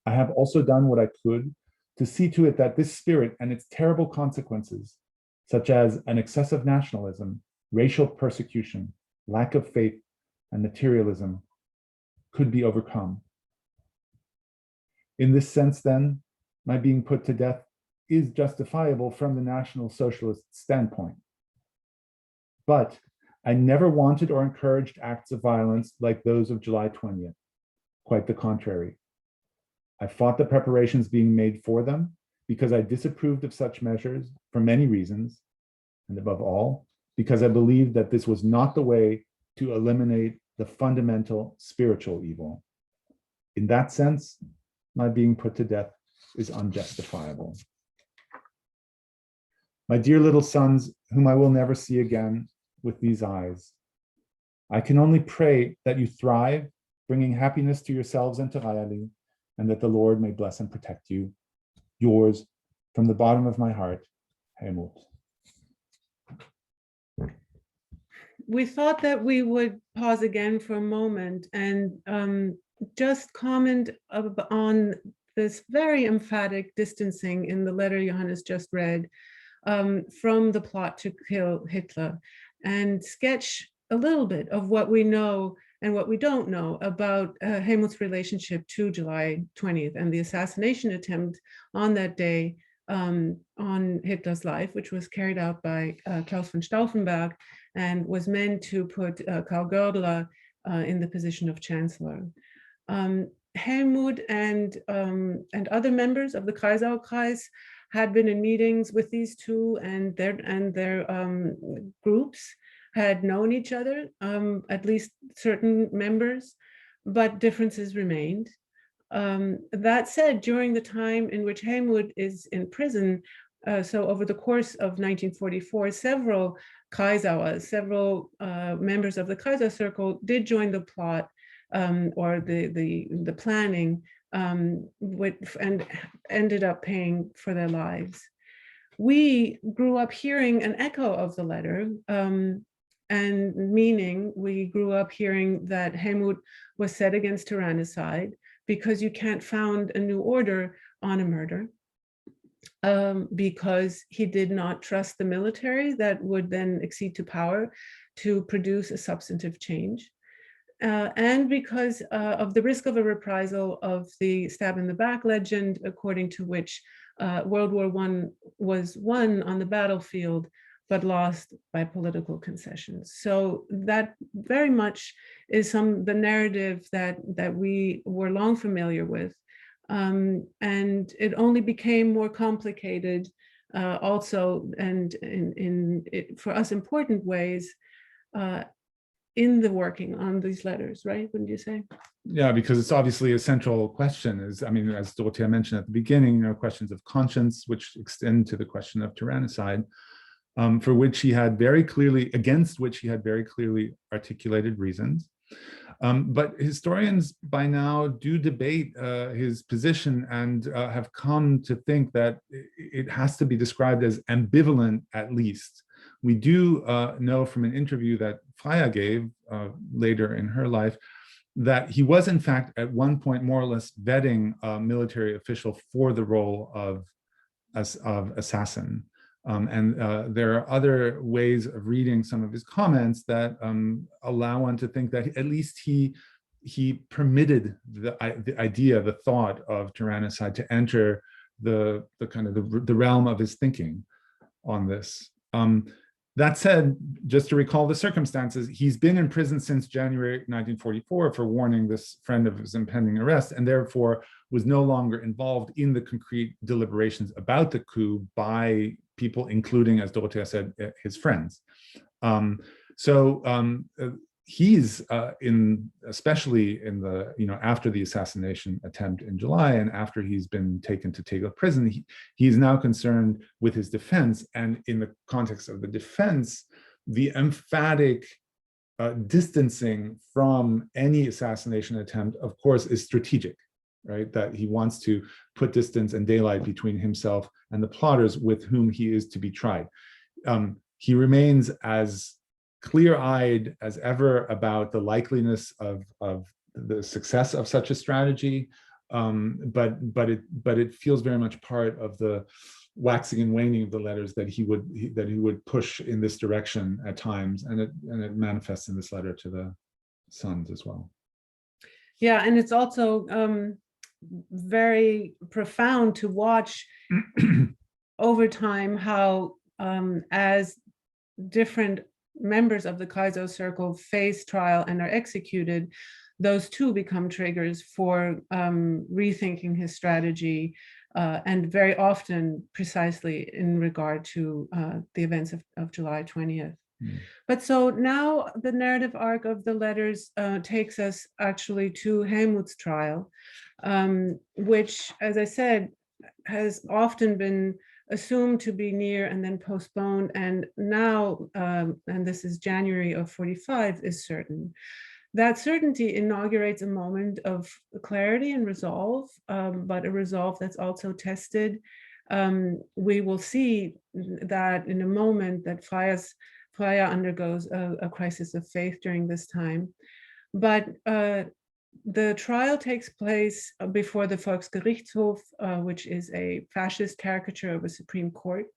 I have also done what I could to see to it that this spirit and its terrible consequences, such as an excessive nationalism, racial persecution, lack of faith, and materialism, could be overcome. In this sense, then, my being put to death is justifiable from the National Socialist standpoint. But I never wanted or encouraged acts of violence like those of July 20th. Quite the contrary. I fought the preparations being made for them because I disapproved of such measures for many reasons, and above all, because I believed that this was not the way to eliminate the fundamental spiritual evil. In that sense, my being put to death is unjustifiable. My dear little sons, whom I will never see again with these eyes, I can only pray that you thrive, bringing happiness to yourselves and to Rayali, and that the Lord may bless and protect you. Yours, from the bottom of my heart, Helmut. We thought that we would pause again for a moment and just comment on this very emphatic distancing in the letter Johannes just read from the plot to kill Hitler, and sketch a little bit of what we know and what we don't know about Helmut's relationship to July 20th and the assassination attempt on that day on Hitler's life, which was carried out by Klaus von Stauffenberg and was meant to put Karl Goerdeler in the position of chancellor. Helmut and other members of the Kreisau-Kreis had been in meetings with these two, and their groups had known each other, at least certain members, but differences remained. That said, during the time in which Helmut is in prison, so over the course of 1944, several Kreisauers, several members of the Kreisau Circle did join the plot or the planning, and ended up paying for their lives. We grew up hearing an echo of the letter, and meaning we grew up hearing that Helmut was set against tyrannicide because you can't found a new order on a murder, because he did not trust the military that would then accede to power to produce a substantive change. And because of the risk of a reprisal of the stab in the back legend, according to which World War I was won on the battlefield, but lost by political concessions. So that very much is the narrative that we were long familiar with. And it only became more complicated also, and for us important ways, in the working on these letters, right? Wouldn't you say? Yeah, because it's obviously a central question. I mean, as Dorothea mentioned at the beginning, questions of conscience, which extend to the question of tyrannicide, for which he had against which he had very clearly articulated reasons. But historians by now do debate his position and have come to think that it has to be described as ambivalent, at least. We do know from an interview that Freya gave later in her life that he was, in fact, at one point more or less vetting a military official for the role of assassin. There are other ways of reading some of his comments that allow one to think that at least he permitted the idea, the thought of tyrannicide to enter the kind of the realm of his thinking on this. That said, just to recall the circumstances, he's been in prison since January 1944 for warning this friend of his impending arrest, and therefore was no longer involved in the concrete deliberations about the coup by people, including, as Dorothea said, his friends. He's especially in the, after the assassination attempt in July and after he's been taken to Tegel prison, he's now concerned with his defense. And in the context of the defense, the emphatic distancing from any assassination attempt, of course, is strategic, right? That he wants to put distance and daylight between himself and the plotters with whom he is to be tried. He remains as clear-eyed as ever about the likeliness of the success of such a strategy, but it feels very much part of the waxing and waning of the letters that he would push in this direction at times, and it manifests in this letter to the sons as well. Yeah, and it's also very profound to watch over time how as different members of the Kreisau Circle face trial and are executed, those too become triggers for rethinking his strategy, and very often precisely in regard to the events of July 20th. But so now the narrative arc of the letters takes us actually to Helmut's trial, which, as I said, has often been assumed to be near and then postponed, and now, and this is January of 45, is certain. That certainty inaugurates a moment of clarity and resolve, but a resolve that's also tested. We will see that in a moment that Freya undergoes a crisis of faith during this time. But the trial takes place before the Volksgerichtshof, which is a fascist caricature of a Supreme Court.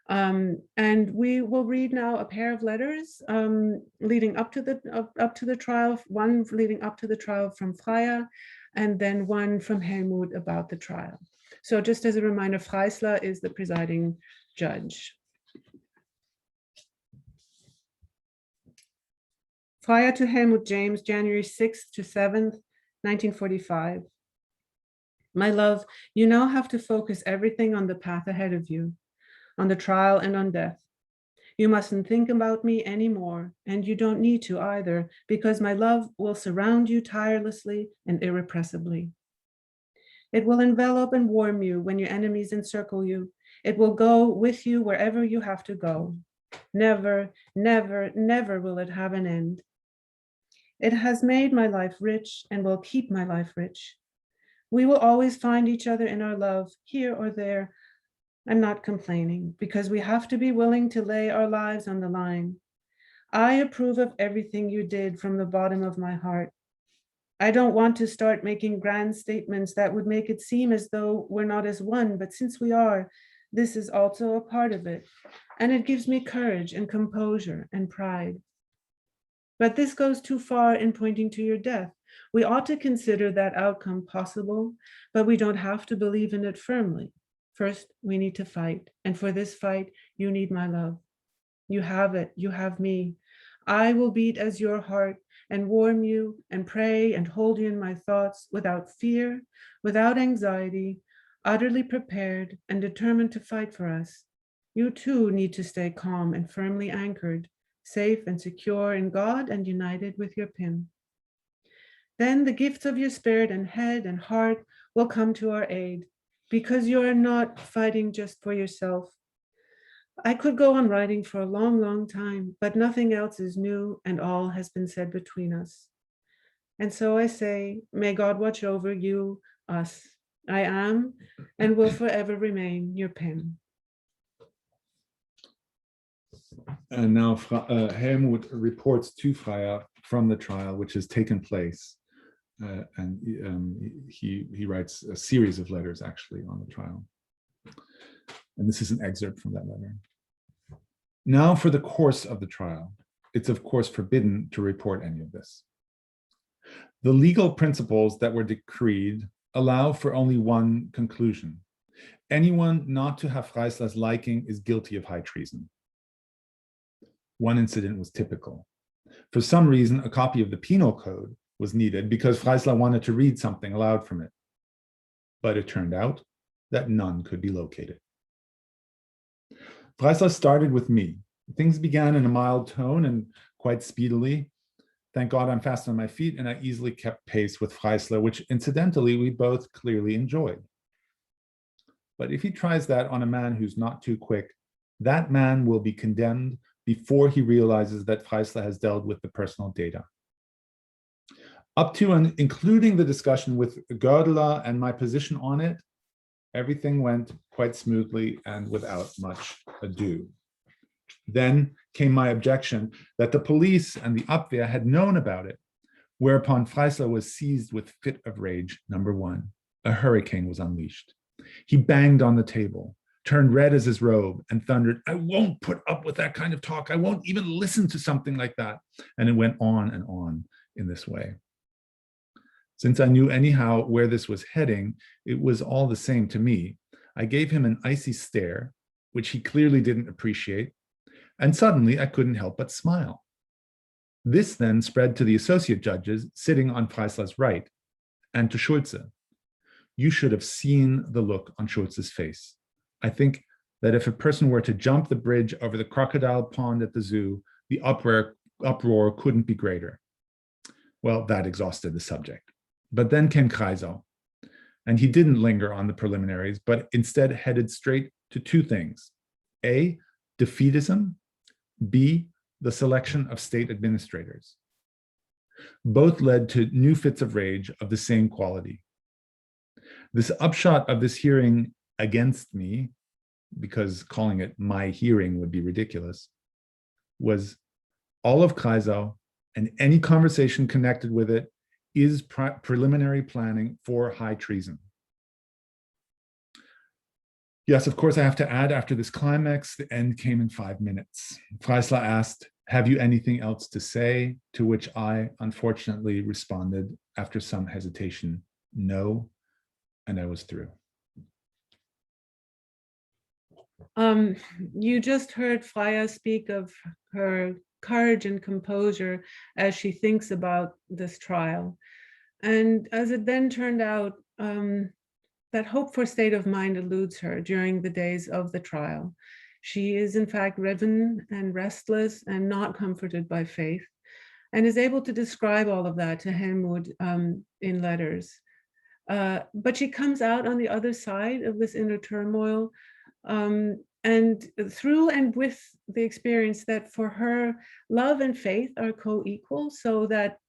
And we will read now a pair of letters leading up to the trial, one leading up to the trial from Freya, and then one from Helmut about the trial. So just as a reminder, Freisler is the presiding judge. Freya to Helmut James, January 6th to 7th, 1945. My love, you now have to focus everything on the path ahead of you, on the trial and on death. You mustn't think about me anymore, and you don't need to either, because my love will surround you tirelessly and irrepressibly. It will envelop and warm you when your enemies encircle you. It will go with you wherever you have to go. Never, never, never will it have an end. It has made my life rich and will keep my life rich. We will always find each other in our love, here or there. I'm not complaining, because we have to be willing to lay our lives on the line. I approve of everything you did from the bottom of my heart. I don't want to start making grand statements that would make it seem as though we're not as one, but since we are, this is also a part of it, and it gives me courage and composure and pride. But this goes too far in pointing to your death. We ought to consider that outcome possible, but we don't have to believe in it firmly. First, we need to fight, and for this fight, you need my love. You have it, you have me. I will beat as your heart and warm you and pray and hold you in my thoughts without fear, without anxiety, utterly prepared and determined to fight for us. You too need to stay calm and firmly anchored, safe and secure in God and united with your pin. Then the gifts of your spirit and head and heart will come to our aid, because you are not fighting just for yourself. I could go on writing for a long, long time, but nothing else is new and all has been said between us. And so I say, may God watch over you, us. I am and will forever remain your pen. And now Helmut reports to Freya from the trial, which has taken place. And he writes a series of letters actually on the trial. And this is an excerpt from that letter. Now for the course of the trial. It's of course forbidden to report any of this. The legal principles that were decreed allow for only one conclusion. Anyone not to have Freisla's liking is guilty of high treason. One incident was typical. For some reason, a copy of the penal code was needed because Freisla wanted to read something aloud from it. But it turned out that none could be located. Freisla started with me. Things began in a mild tone and quite speedily. Thank God I'm fast on my feet, and I easily kept pace with Freisla, which incidentally we both clearly enjoyed. But if he tries that on a man who's not too quick, that man will be condemned before he realizes that Freisla has dealt with the personal data. Up to and including the discussion with Gödela and my position on it, everything went quite smoothly and without much ado. Then came my objection that the police and the Abwehr had known about it, whereupon Freisla was seized with fit of rage. Number one, a hurricane was unleashed. He banged on the table, turned red as his robe, and thundered, "I won't put up with that kind of talk. I won't even listen to something like that." And it went on and on in this way. Since I knew anyhow where this was heading, it was all the same to me. I gave him an icy stare, which he clearly didn't appreciate, and suddenly I couldn't help but smile. This then spread to the associate judges sitting on Freisla's right, and to Schulze. You should have seen the look on Schulze's face. I think that if a person were to jump the bridge over the crocodile pond at the zoo, the uproar couldn't be greater. Well, that exhausted the subject. But then came Kreisau, and he didn't linger on the preliminaries, but instead headed straight to two things. A, defeatism. B, the selection of state administrators. Both led to new fits of rage of the same quality. This upshot of this hearing against me, because calling it my hearing would be ridiculous, was all of Kreisau and any conversation connected with it is preliminary planning for high treason. Yes, of course, I have to add, after this climax, the end came in 5 minutes. Freisla asked, "Have you anything else to say?" To which I, unfortunately, responded, after some hesitation, "No," and I was through. You just heard Freya speak of her courage and composure as she thinks about this trial. And as it then turned out, that hoped-for state of mind eludes her during the days of the trial. She is in fact riven and restless and not comforted by faith, and is able to describe all of that to Helmut in letters. But she comes out on the other side of this inner turmoil, and through and with the experience that for her, love and faith are co-equal, so that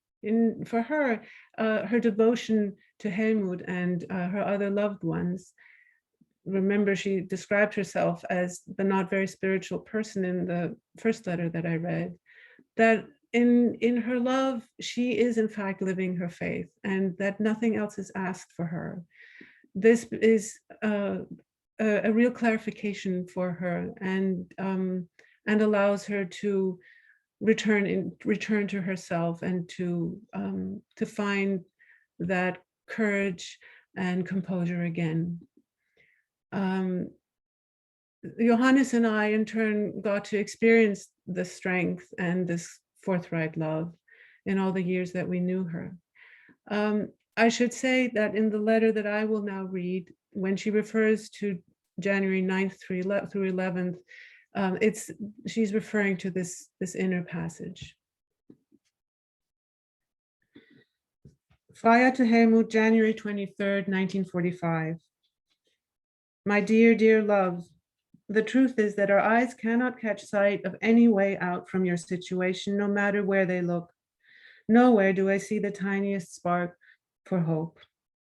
for her, her devotion to Helmut and her other loved ones, remember she described herself as the not very spiritual person in the first letter that I read, that in her love, she is in fact living her faith, and that nothing else is asked for her. This is a real clarification for her, and allows her to return to herself, and to find that courage and composure again. Johannes and I, in turn, got to experience the strength and this forthright love in all the years that we knew her. I should say that in the letter that I will now read, when she refers to January 9th through 11th, she's referring to this inner passage. Freya to Helmut, January 23rd, 1945. My dear, dear love, the truth is that our eyes cannot catch sight of any way out from your situation, no matter where they look. Nowhere do I see the tiniest spark for hope,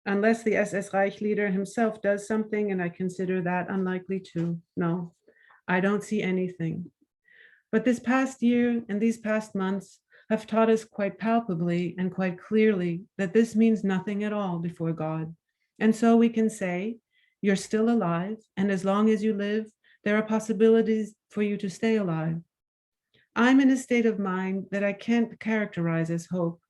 unless the SS Reich leader himself does something, and I consider that unlikely too. No, I don't see anything. But this past year and these past months have taught us quite palpably and quite clearly that this means nothing at all before God. And so we can say, you're still alive, and as long as you live, there are possibilities for you to stay alive. I'm in a state of mind that I can't characterize as hope,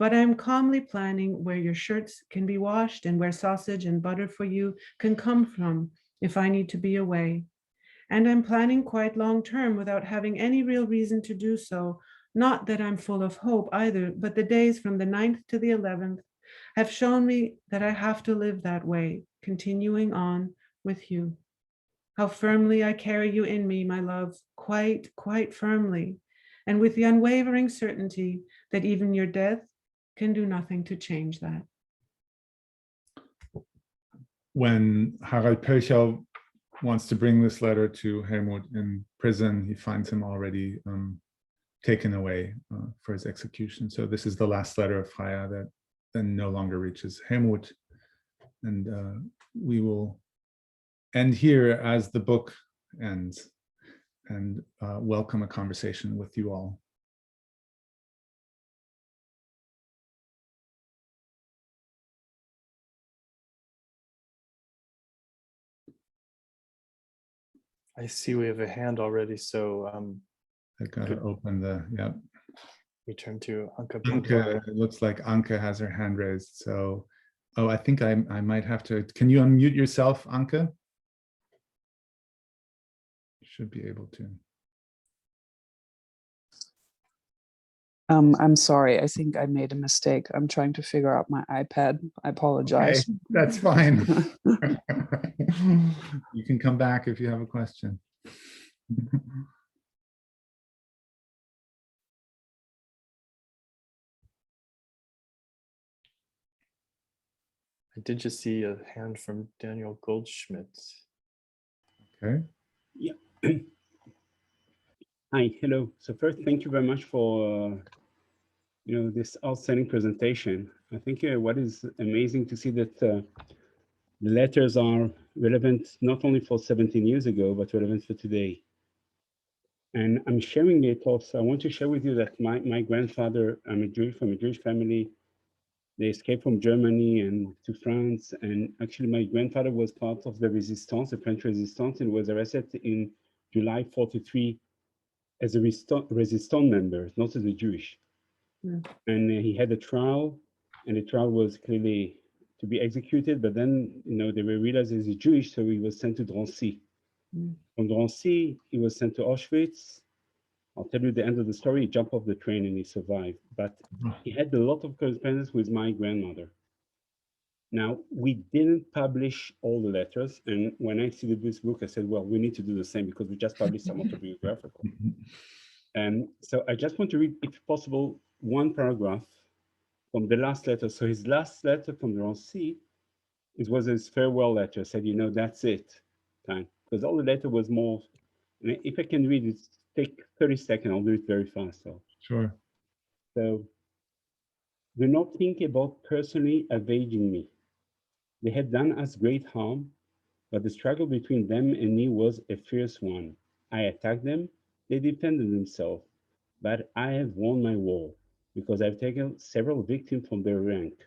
but I'm calmly planning where your shirts can be washed and where sausage and butter for you can come from if I need to be away. And I'm planning quite long term without having any real reason to do so. Not that I'm full of hope either, but the days from the 9th to the 11th have shown me that I have to live that way, continuing on with you. How firmly I carry you in me, my love, quite, quite firmly, and with the unwavering certainty that even your death can do nothing to change that. When Harald Pölchau wants to bring this letter to Helmut in prison, he finds him already taken away for his execution. So this is the last letter of Freya that then no longer reaches Helmut. And we will end here as the book ends, and welcome a conversation with you all. I see we have a hand already, so I gotta open the, yeah. we turn to Anke. Anke, it looks like Anke has her hand raised. So, oh, I think I might have to, can you unmute yourself, Anke? Should be able to. I'm sorry, I think I made a mistake. I'm trying to figure out my iPad. I apologize. Okay, that's fine. You can come back if you have a question. I did just see a hand from Daniel Goldschmidt. Okay. Yeah. Hi, hello. So first, thank you very much for this outstanding presentation. I think what is amazing to see that the letters are relevant not only for 17 years ago, but relevant for today. And I'm sharing it also. I want to share with you that my grandfather, I'm a Jew from a Jewish family. They escaped from Germany and to France. And actually my grandfather was part of the resistance, the French resistance, and was arrested in July 43 as a resistance member, not as a Jewish. Mm. And he had a trial, and the trial was clearly to be executed, but then, they were realized he's Jewish, so he was sent to Drancy. Mm. From Drancy, he was sent to Auschwitz. I'll tell you the end of the story. He jumped off the train and he survived, but he had a lot of correspondence with my grandmother. Now, we didn't publish all the letters. And when I see this book, I said, well, we need to do the same because we just published some autobiographical. And so I just want to read, if possible, one paragraph from the last letter. So his last letter from Drancy, it was his farewell letter, said, you know, that's it, time. Because all the letter was more, and if I can read it, take 30 seconds, I'll do it very fast. Sure. So, do not think about personally avenging me. They had done us great harm, but the struggle between them and me was a fierce one. I attacked them, they defended themselves, but I have won my war because I've taken several victims from their rank.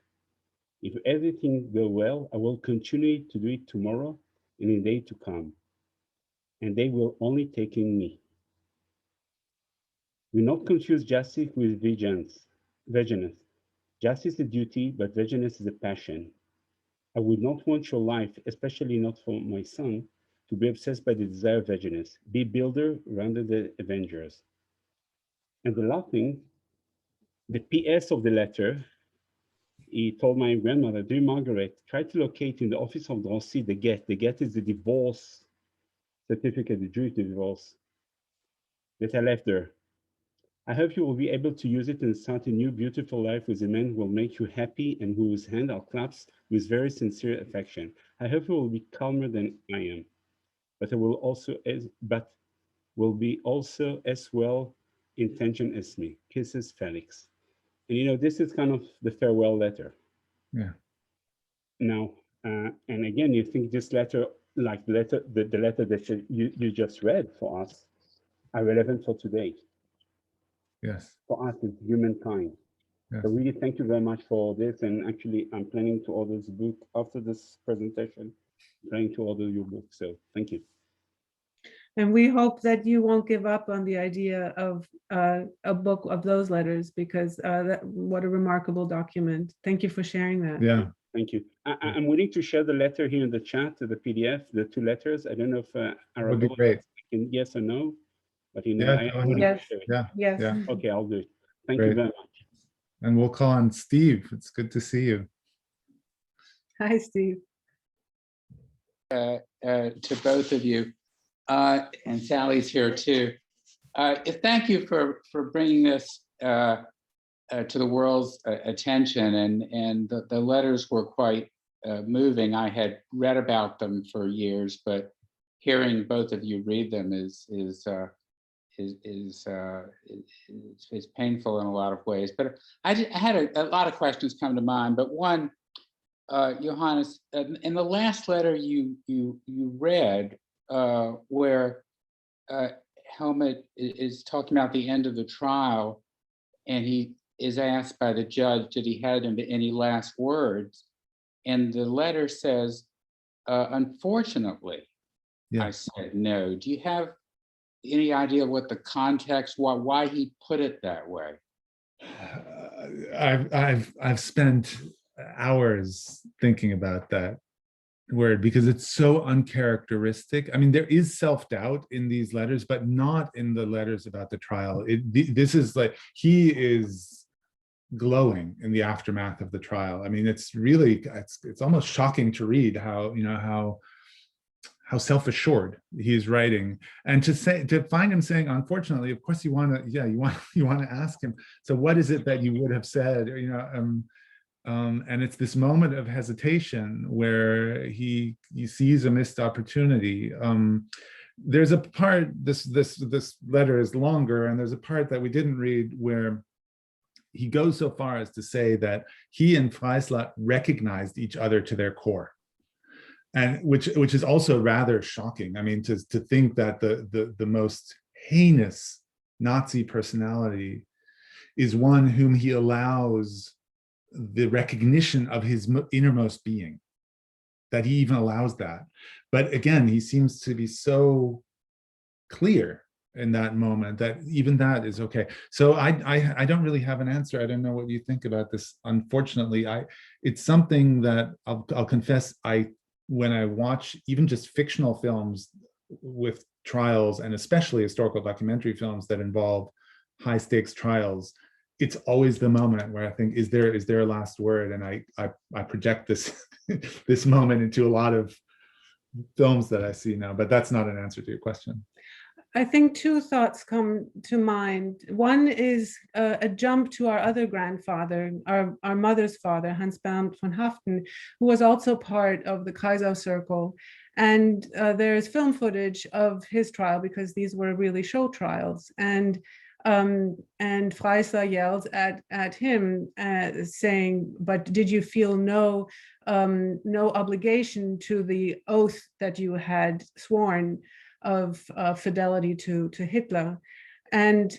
If everything goes well, I will continue to do it tomorrow and in the day to come, and they will only take in me. Do not confuse justice with vengeance. Justice is a duty, but vengeance is a passion. I would not want your life, especially not for my son, to be obsessed by the desire of vengeance. Be builder rather than avengers. And the last thing, the PS of the letter, he told my grandmother, dear Margaret, try to locate in the office of Drancy the get. The get is the divorce certificate, the Jewish divorce that I left there. I hope you will be able to use it and start a new beautiful life with a man who will make you happy and whose hand I'll clasp with very sincere affection. I hope you will be calmer than I am, but will be also as well intentioned as me. Kisses, Felix. And you know, this is kind of the farewell letter. Yeah. Now, and again, you think this letter, like the letter that you just read for us, are relevant for today. Yes. For us as humankind. Yes. So really thank you very much for this. And actually, I'm planning to order this book after this presentation. I'm planning to order your book. So thank you. And we hope that you won't give up on the idea of a book of those letters, because what a remarkable document. Thank you for sharing that. Yeah. Thank you. I'm willing to share the letter here in the chat, the PDF, the two letters. I don't know if Would be great. can yes or no, but you know, Yeah, go ahead. Yes. Yeah. Yes. Yeah. Okay, I'll do it. Thank Great. you very much. And we'll call on Steve. It's good to see you. Hi, Steve. To both of you, and Sally's here too. Thank you for bringing this to the world's attention, and the letters were quite moving. I had read about them for years, but hearing both of you read them is painful in a lot of ways. But I had a lot of questions come to mind, but one, Johannes, in the last letter you read, where Helmut is talking about the end of the trial, and he is asked by the judge, did he have any last words? And the letter says, unfortunately, I said no. Do you have any idea what the context, why he put it that way? I've spent hours thinking about that word because it's so uncharacteristic. I mean, there is self-doubt in these letters, but not in the letters about the trial. This is like, he is glowing in the aftermath of the trial. I mean, it's really, it's almost shocking to read how, you know, how self-assured he's writing, and to find him saying, unfortunately, of course you want to ask him, so what is it that you would have said, you know, and it's this moment of hesitation where he sees a missed opportunity. There's a part, this letter is longer, and there's a part that we didn't read where he goes so far as to say that he and Freisler recognized each other to their core. And which is also rather shocking. I mean, to think that the most heinous Nazi personality is one whom he allows the recognition of his innermost being, that he even allows that. But again, he seems to be so clear in that moment that even that is okay. So I don't really have an answer. I don't know what you think about this. Unfortunately, it's something that I'll confess, when I watch even just fictional films with trials, and especially historical documentary films that involve high stakes trials, it's always the moment where I think, is there a last word? And I project this this moment into a lot of films that I see now, but that's not an answer to your question. I think two thoughts come to mind. One is a jump to our other grandfather, our mother's father, Hans Bernd von Haften, who was also part of the Kaiser Circle. And there's film footage of his trial, because these were really show trials. And Freya yells at him, saying, "But did you feel no obligation to the oath that you had sworn of fidelity to Hitler?" And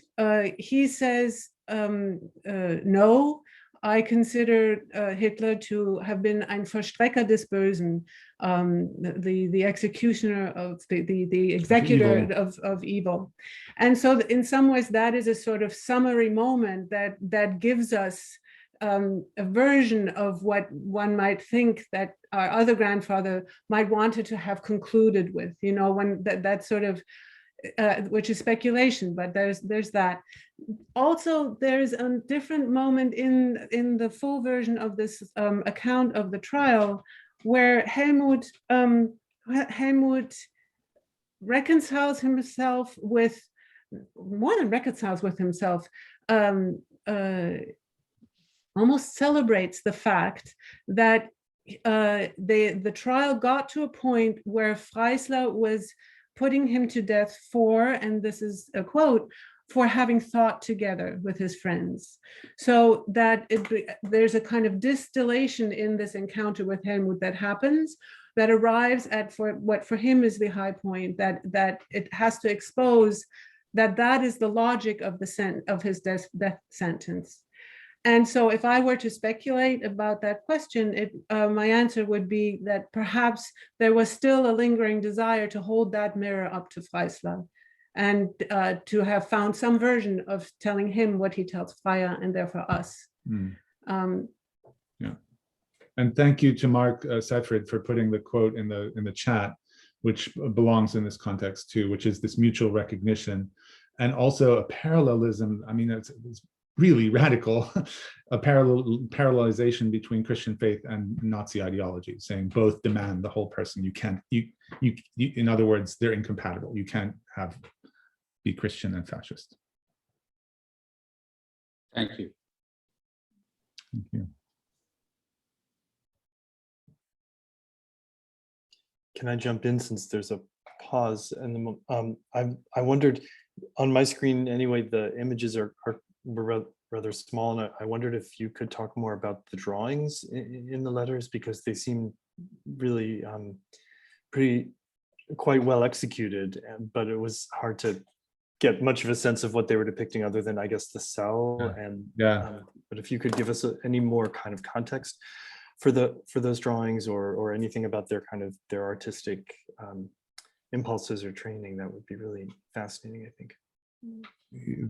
he says, "No, I consider Hitler to have been ein Vollstrecker des Bösen," the executioner of the executor of evil. And so in some ways that is a sort of summary moment that gives us a version of what one might think that our other grandfather might wanted to have concluded with, when that sort of, which is speculation, but there's that. Also, there's a different moment in the full version of this account of the trial, where Helmut reconciles himself with, more than reconciles with himself, almost celebrates the fact that the trial got to a point where Freisler was putting him to death for, and this is a quote, "for having thought together with his friends." So that there's a kind of distillation in this encounter with Helmut that happens, that arrives at what for him is the high point, that it has to expose that is the logic of his death sentence. And so if I were to speculate about that question, my answer would be that perhaps there was still a lingering desire to hold that mirror up to Freisler, and to have found some version of telling him what he tells Freya, and therefore us. Yeah, and thank you to Mark Seifert for putting the quote in the chat, which belongs in this context too, which is this mutual recognition, and also a parallelism. I mean, it's really radical, a parallelization between Christian faith and Nazi ideology, saying both demand the whole person. You can't, in other words, they're incompatible. You can't be Christian and fascist. Thank you. Thank you. Can I jump in, since there's a pause? And I wondered, on my screen anyway, the images were rather small, and I wondered if you could talk more about the drawings in the letters, because they seem really quite well executed, but it was hard to get much of a sense of what they were depicting, other than, I guess, the cell. But if you could give us any more kind of context for those drawings, or anything about their artistic impulses or training, that would be really fascinating, I think.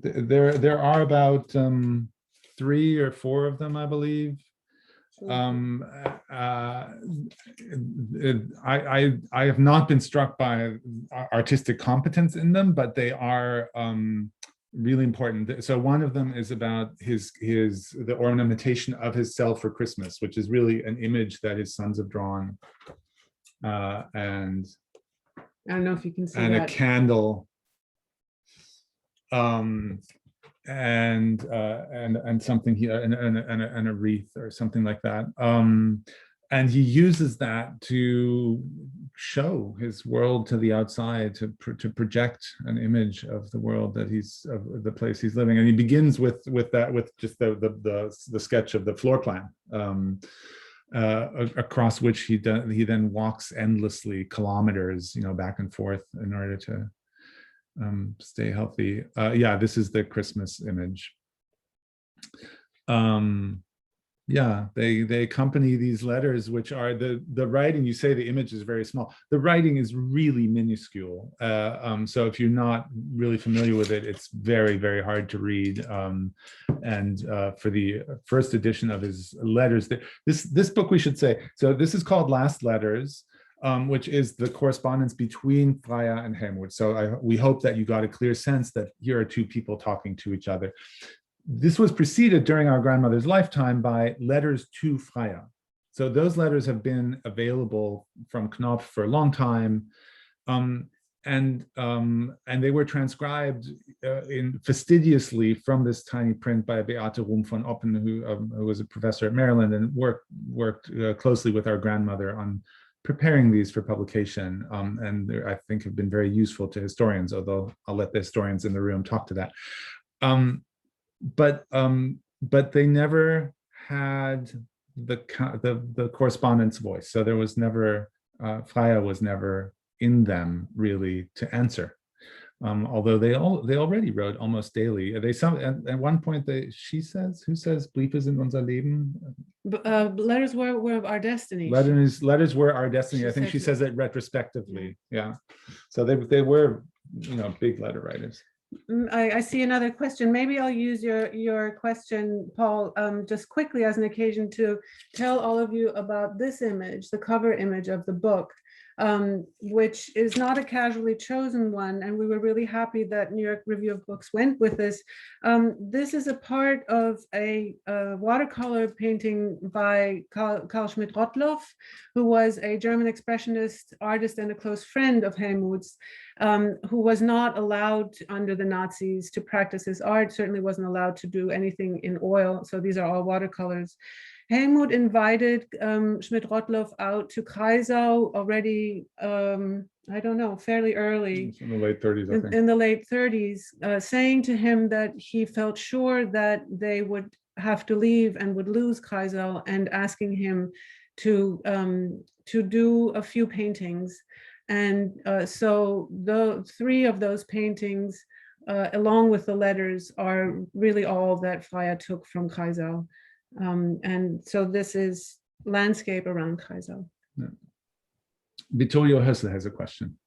There are about 3 or 4 of them, I believe. I have not been struck by artistic competence in them, but they are really important. So one of them is about the ornamentation of his cell for Christmas, which is really an image that his sons have drawn, and I don't know if you can see and that. a candle, and something here, and a wreath or something like that. And he uses that to show his world to the outside, to project an image of the world that of the place he's living. And he begins with just the sketch of the floor plan, across which he then walks endlessly, kilometers, back and forth, in order to stay healthy. Yeah, this is the Christmas image. Yeah, they accompany these letters, which are the writing. You say the image is very small. The writing is really minuscule. So if you're not really familiar with it, it's very, very hard to read. And for the first edition of his letters, this book, we should say, so this is called Last Letters, which is the correspondence between Freya and Helmut. So we hope that you got a clear sense that here are 2 people talking to each other. this was preceded during our grandmother's lifetime by letters to Freya. So those letters have been available from Knopf for a long time. And they were transcribed fastidiously from this tiny print by Beate Ruhm von Oppen, who was a professor at Maryland and worked closely with our grandmother on preparing these for publication, and I think have been very useful to historians, although I'll let the historians in the room talk to that. But they never had the correspondence voice, so there was never Freya was never in them really to answer. Although they already wrote almost daily. At one point who says Briefe sind unser Leben? Letters were our destiny. Letters were our destiny. I think she said says it retrospectively. Yeah. So they were, big letter writers. I see another question. Maybe I'll use your question, Paul, just quickly as an occasion to tell all of you about this image, the cover image of the book, which is not a casually chosen one. And we were really happy that New York Review of Books went with this. This is a part of a watercolor painting by Carl Schmidt-Rottluff, who was a German expressionist artist and a close friend of Helmut's, who was not allowed under the Nazis to practice his art, certainly wasn't allowed to do anything in oil. So these are all watercolors. Helmut invited Schmidt-Rottluff out to Kreisau already, I don't know, fairly early. In the late 30s, I think. In the late 30s, saying to him that he felt sure that they would have to leave and would lose Kreisau, and asking him to do a few paintings. And so the 3 of those paintings, along with the letters, are really all that Freya took from Kreisau. And so this is landscape around Kreisau. Yeah. Vittorio Hössler has a question.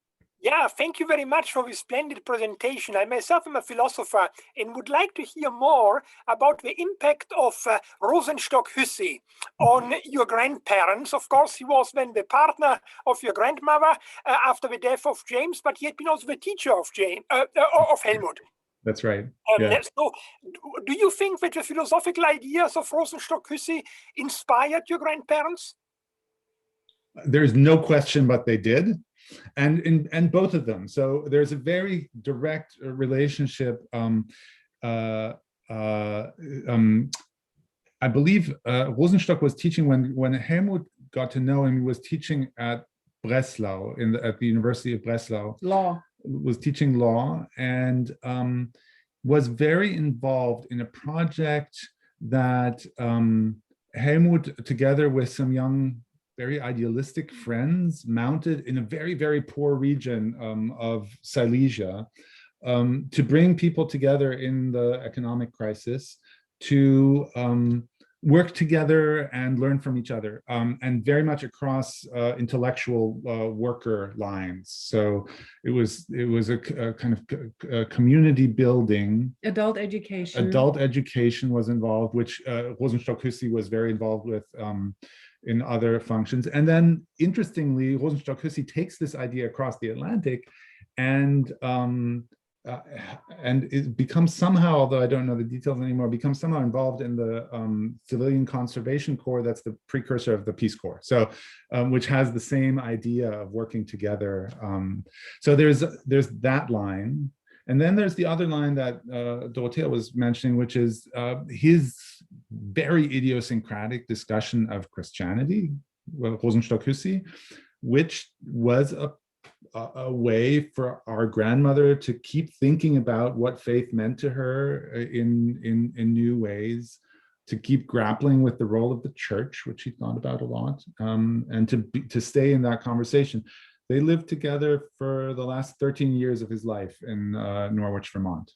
Yeah, thank you very much for this splendid presentation. I myself am a philosopher and would like to hear more about the impact of Rosenstock-Huessy on your grandparents. Of course, he was then the partner of your grandmother after the death of James, but he had been also the teacher of Helmut. That's right. Yeah. So, do you think that the philosophical ideas of Rosenstock-Huessy inspired your grandparents? There's no question, but they did, and both of them. So there's a very direct relationship. I believe Rosenstock was teaching when Helmut got to know him. He was teaching at Breslau at the University of Breslau. Law. Was teaching law, and was very involved in a project that Helmut, together with some young, very idealistic friends, mounted in a very, very poor region of Silesia, to bring people together in the economic crisis to work together and learn from each other, and very much across intellectual worker lines. So it was a kind of community building. Adult education. Adult education was involved, which Rosenstock-Huessy was very involved with in other functions. And then, interestingly, Rosenstock-Huessy takes this idea across the Atlantic, and it becomes somehow, although I don't know the details anymore, becomes somehow involved in the Civilian Conservation Corps. That's the precursor of the Peace Corps. So, which has the same idea of working together. So there's that line. And then there's the other line that Dorothea was mentioning, which is his very idiosyncratic discussion of Christianity, Rosenstock-Huessy, which was a way for our grandmother to keep thinking about what faith meant to her in new ways, to keep grappling with the role of the church, which she thought about a lot, and to stay in that conversation. They lived together for the last 13 years of his life in Norwich, Vermont.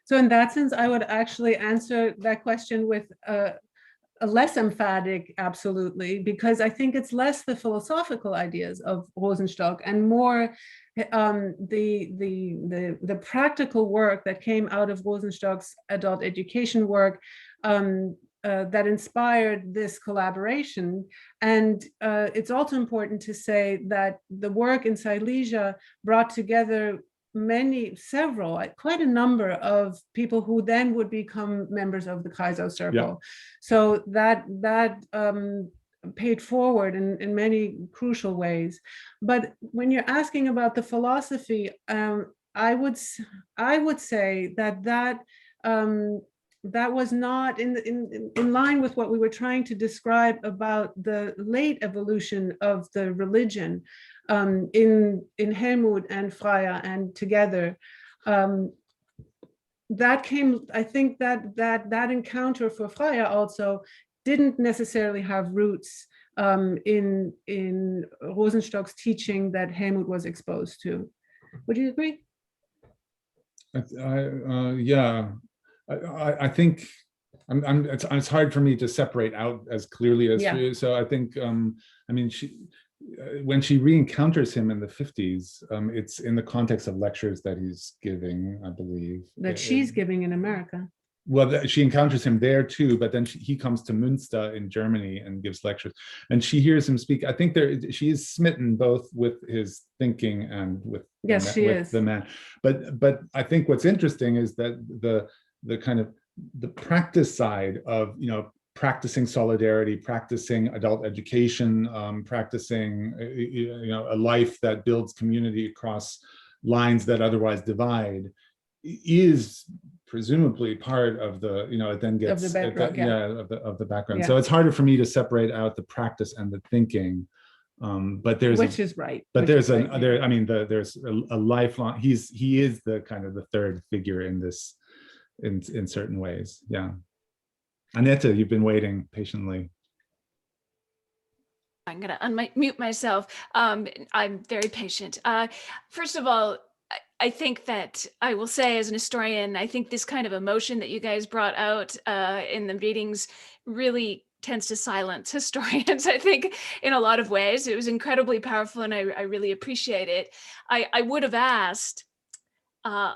So in that sense, I would actually answer that question with a less emphatic absolutely, because I think it's less the philosophical ideas of Rosenstock and more the practical work that came out of Rosenstock's adult education work that inspired this collaboration. And it's also important to say that the work in Silesia brought together quite a number of people who then would become members of the Kaiser Circle. So that paid forward in many crucial ways. But when you're asking about the philosophy, I would say that was not in line with what we were trying to describe about the late evolution of the religion in Helmut and Freya and together. That came, I think that encounter for Freya also didn't necessarily have roots in Rosenstock's teaching that Helmut was exposed to. Would you agree? Yeah, I think it's hard for me to separate out as clearly as so. I think I mean, when she re-encounters him in the 50s, it's in the context of lectures that he's giving, I believe. That she's giving in America. Well, she encounters him there too, but then he comes to Münster in Germany and gives lectures, and she hears him speak. I think she is smitten both with his thinking and with the man. But I think what's interesting is that the kind of the practice side of, you know, practicing solidarity, practicing adult education, practicing, you know, a life that builds community across lines that otherwise divide, is presumably part of the, you know, it then gets of the background, of the background. So it's harder for me to separate out the practice and the thinking. But there's is right. But there's I mean, there's a lifelong. He is the kind of the third figure in this, in certain ways. Yeah. Annette, you've been waiting patiently. I'm going to unmute myself. I'm very patient. First of all, I think that I will say, as an historian, I think this kind of emotion that you guys brought out in the readings really tends to silence historians, I think, in a lot of ways. It was incredibly powerful, and I really appreciate it. I would have asked a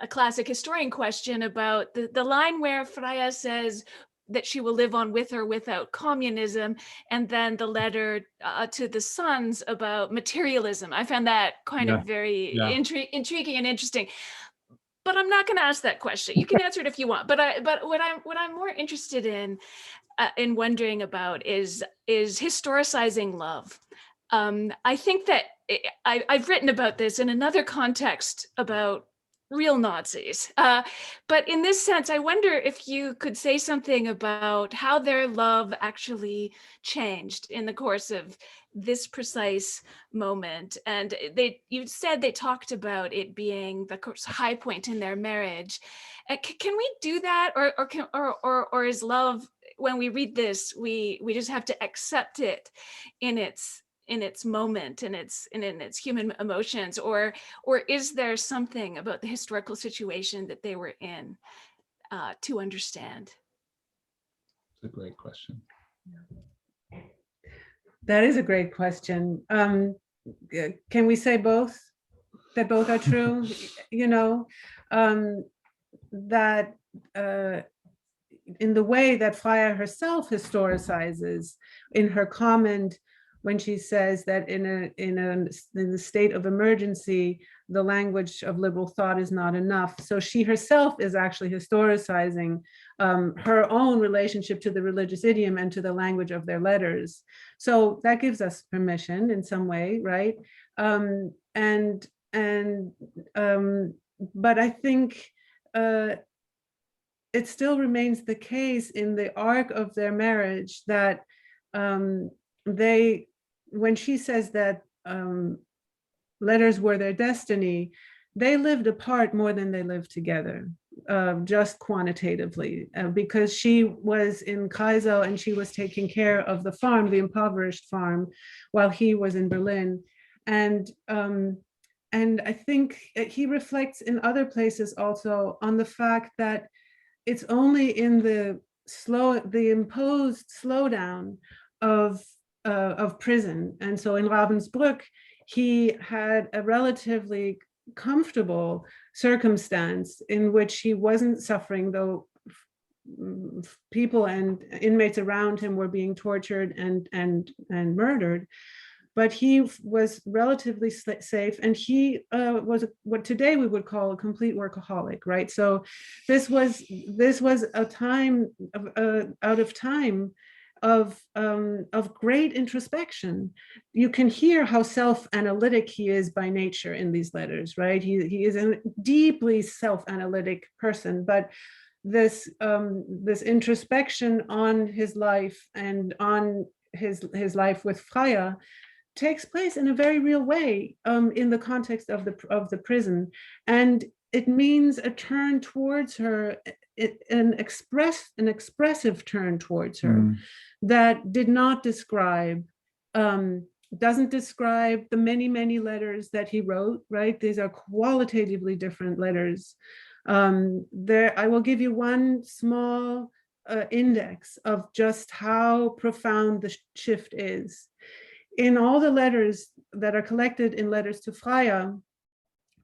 classic historian question about the line where Freya says that she will live on with or without communism, and then the letter to the sons about materialism. I found that kind of very intriguing and interesting. But I'm not going to ask that question. You can answer it if you want. But what I'm more interested in wondering about is historicizing love. I think that I've written about this in another context about real Nazis. But in this sense, I wonder if you could say something about how their love actually changed in the course of this precise moment. And you said they talked about it being the high point in their marriage. Can we do that? Or is love, when we read this, we just have to accept it in its moment and in its human emotions, or is there something about the historical situation that they were in to understand? It's a great question. That is a great question. Can we say both? That both are true? You know, that in the way that Freya herself historicizes in her comment, when she says that in the state of emergency, the language of liberal thought is not enough. So she herself is actually historicizing her own relationship to the religious idiom and to the language of their letters. So that gives us permission in some way, right? But I think it still remains the case in the arc of their marriage that when she says that letters were their destiny, they lived apart more than they lived together, just quantitatively, because she was in Kaisel and she was taking care of the farm, the impoverished farm, while he was in Berlin. And I think he reflects in other places also on the fact that it's only in the imposed slowdown of prison. And so in Ravensbrück, he had a relatively comfortable circumstance in which he wasn't suffering, though people and inmates around him were being tortured and murdered. but he was relatively safe, and he was what today we would call a complete workaholic, right? So this was a time out of time of great introspection. You can hear how self-analytic he is by nature in these letters, right? He is a deeply self-analytic person, but this introspection on his life and on his life with Freya takes place in a very real way in the context of the prison, and it means a turn towards her, an expressive turn towards her that did not describe, doesn't describe the many letters that he wrote, right? These are qualitatively different letters. I will give you one small index of just how profound the shift is. In all the letters that are collected in Letters to Freya,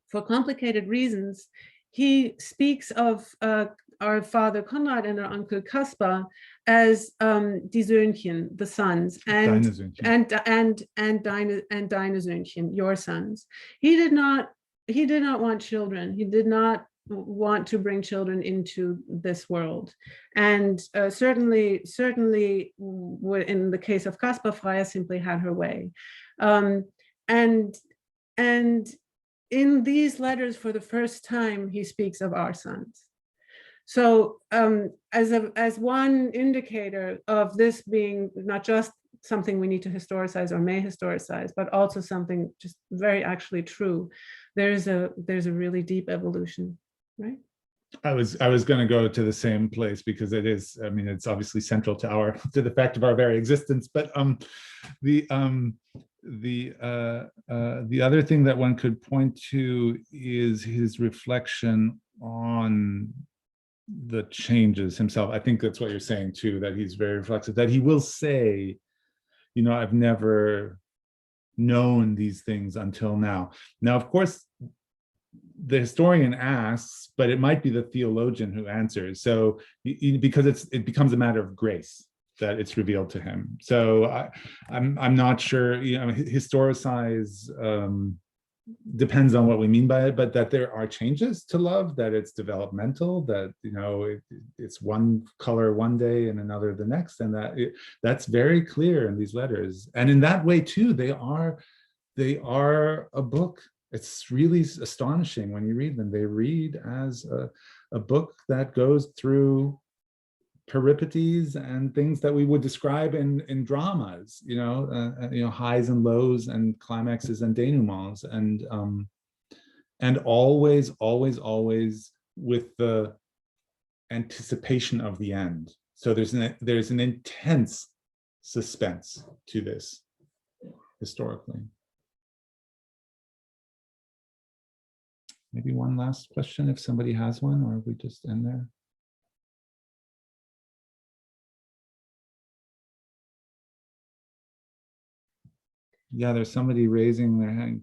for complicated reasons, he speaks of our father Konrad and our uncle Kaspar as die Söhnchen, the sons, and deine Söhnchen, your sons. He did not want children. He did not want to bring children into this world, and certainly in the case of Kaspar, Freya simply had her way, and in these letters, for the first time, he speaks of our sons. So as one indicator of this being not just something we need to historicize or may historicize, but also something just very actually true, there's a really deep evolution, right? I was going to go to the same place because it is, I mean, it's obviously central to the fact of our very existence. But the other thing that one could point to is his reflection on the changes himself. I think that's what you're saying too, that he's very reflexive, that he will say, you know, I've never known these things until now. Now, of course, the historian asks, but it might be the theologian who answers. So because it becomes a matter of grace that it's revealed to him. So I'm not sure, you know, historicize depends on what we mean by it, but that there are changes to love, that it's developmental, that, you know, it's one color one day and another the next, and that's very clear in these letters. And in that way too, they are a book. It's really astonishing when you read them. They read as a book that goes through peripeties and things that we would describe in dramas, you know, highs and lows and climaxes and denouements, and always with the anticipation of the end. So there's an intense suspense to this historically. Maybe one last question if somebody has one, or we just end there. Yeah, there's somebody raising their hand.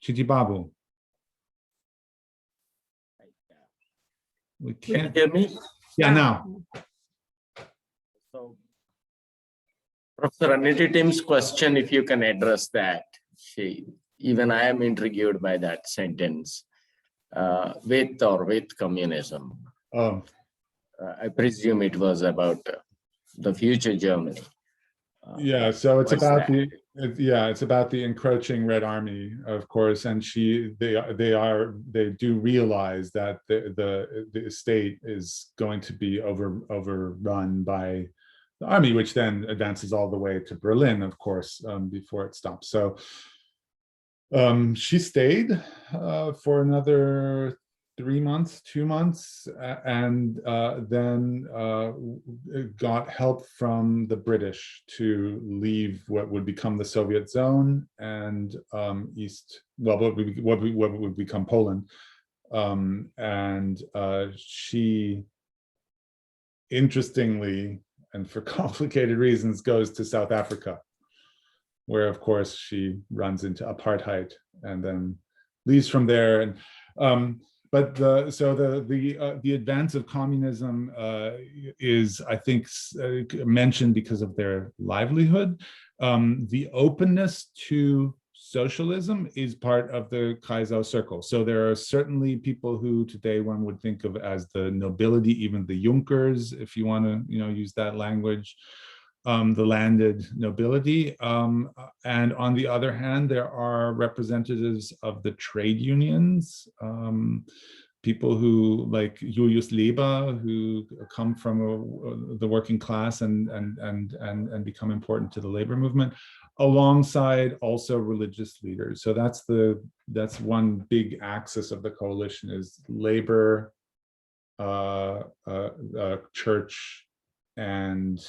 Chijibabu. We can't hear me? Yeah, now. So, Professor Anity Tim's question, if you can address that. Even I am intrigued by that sentence, with communism. Oh. I presume it was about the future Germany. Yeah, so it's about it's about the encroaching Red Army, of course, and they do realize that the state is going to be overrun by the army, which then advances all the way to Berlin, of course, before it stops. So she stayed for another 3 months, 2 months, and then got help from the British to leave what would become the Soviet zone and what would become Poland. And she, interestingly, and for complicated reasons, goes to South Africa, where, of course, she runs into apartheid and then leaves from there. And but the advance of communism is, I think, mentioned because of their livelihood, The openness to socialism is part of the Kreisau circle. So there are certainly people who today one would think of as the nobility, even the Junkers, if you want to, use that language, the landed nobility. And on the other hand, there are representatives of the trade unions, people who, like Julius Leber, who come from the working class and become important to the labor movement, alongside also religious leaders. So that's one big axis of the coalition, is labor, church, and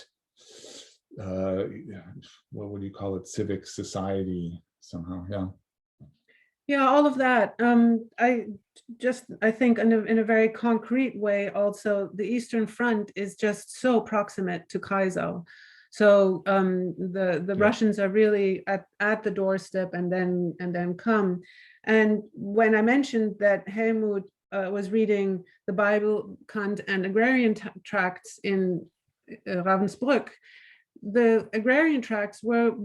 what would you call it? Civic society somehow, yeah. Yeah, all of that. I think in a very concrete way, also the Eastern Front is just so proximate to Kreisau. So the Russians are really at the doorstep and then come. And when I mentioned that Helmut was reading the Bible, Kant, and agrarian tracts in Ravensbrück, the agrarian tracts were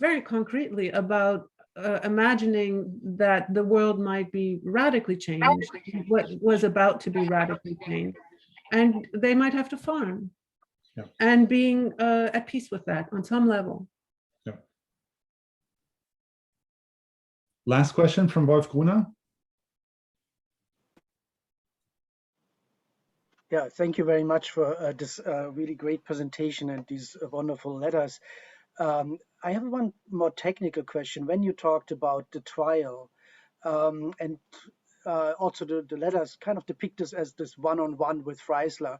very concretely about imagining that the world might be radically changed, what was about to be radically changed, and they might have to farm, and being at peace with that on some level. Yeah. Last question from Wolf Gruner. Yeah, thank you very much for this really great presentation and these wonderful letters. I have one more technical question. When you talked about the trial, and also the letters kind of depict this as this one-on-one with Freisler,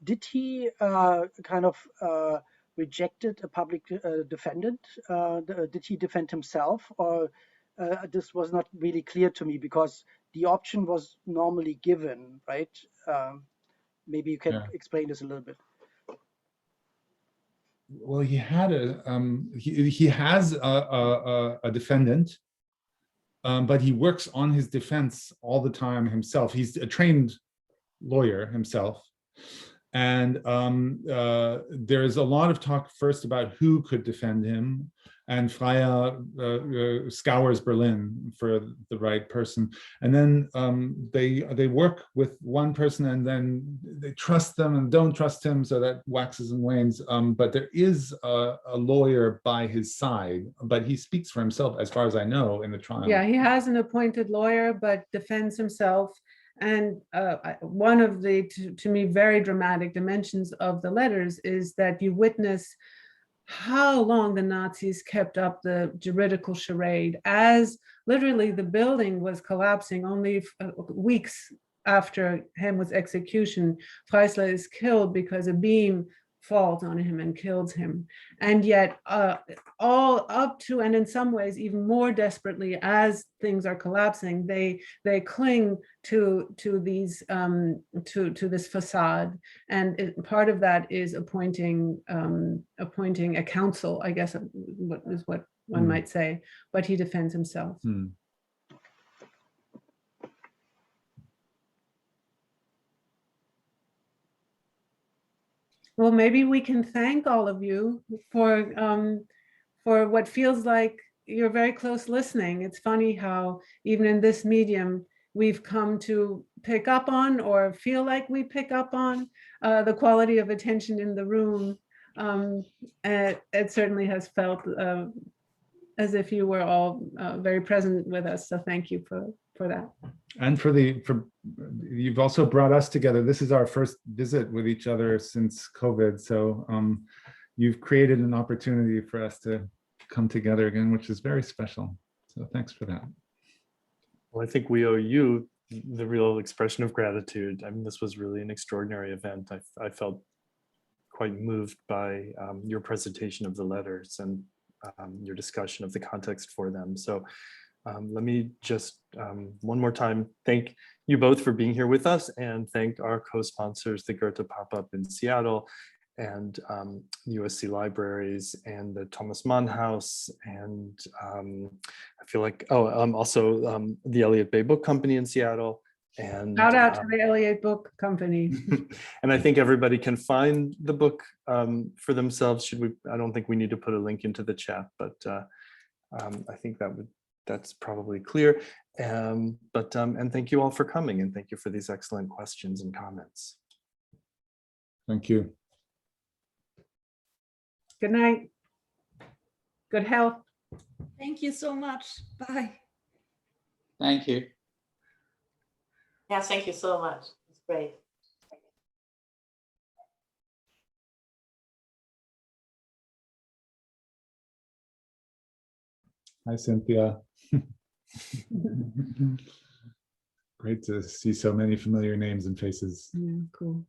did he kind of rejected a public defendant? Did he defend himself? Or this was not really clear to me, because the option was normally given, right? Maybe you can explain this a little bit. Well, he had he has a defendant, but he works on his defense all the time himself. He's a trained lawyer himself. And there's a lot of talk first about who could defend him. And Freya scours Berlin for the right person. And then they work with one person, and then they trust them and don't trust him, so that waxes and wanes. But there is a lawyer by his side, but he speaks for himself, as far as I know, in the trial. Yeah, he has an appointed lawyer, but defends himself. And one of the, to me, very dramatic dimensions of the letters is that you witness how long the Nazis kept up the juridical charade, as literally the building was collapsing only weeks after Helmut's execution. Freisler is killed because a beam falls on him and kills him. And yet all up to, and in some ways even more desperately, as things are collapsing, they cling to these to this facade. And part of that is appointing a council, I guess, is what one might say, but he defends himself. Well, maybe we can thank all of you for what feels like you're very close listening. It's funny how even in this medium, we've come to pick up on, or feel like we pick up on, the quality of attention in the room. It certainly has felt as if you were all very present with us. So thank you for that. And you've also brought us together. This is our first visit with each other since COVID. So you've created an opportunity for us to come together again, which is very special. So thanks for that. Well, I think we owe you the real expression of gratitude. I mean, this was really an extraordinary event. I felt quite moved by your presentation of the letters and your discussion of the context for them. So let me just one more time thank you both for being here with us, and thank our co-sponsors, the Goethe Pop-Up in Seattle, and USC Libraries, and the Thomas Mann House, and I feel like, also the Elliott Bay Book Company in Seattle, And Shout out to the Elliott Book Company. and I think everybody can find the book for themselves. Should we? I don't think we need to put a link into the chat, but I think that's probably clear. And thank you all for coming, and thank you for these excellent questions and comments. Thank you. Good night. Good health. Thank you so much. Bye. Thank you. Yes, thank you so much. It's great. Hi, Cynthia. Great to see so many familiar names and faces. Yeah, cool.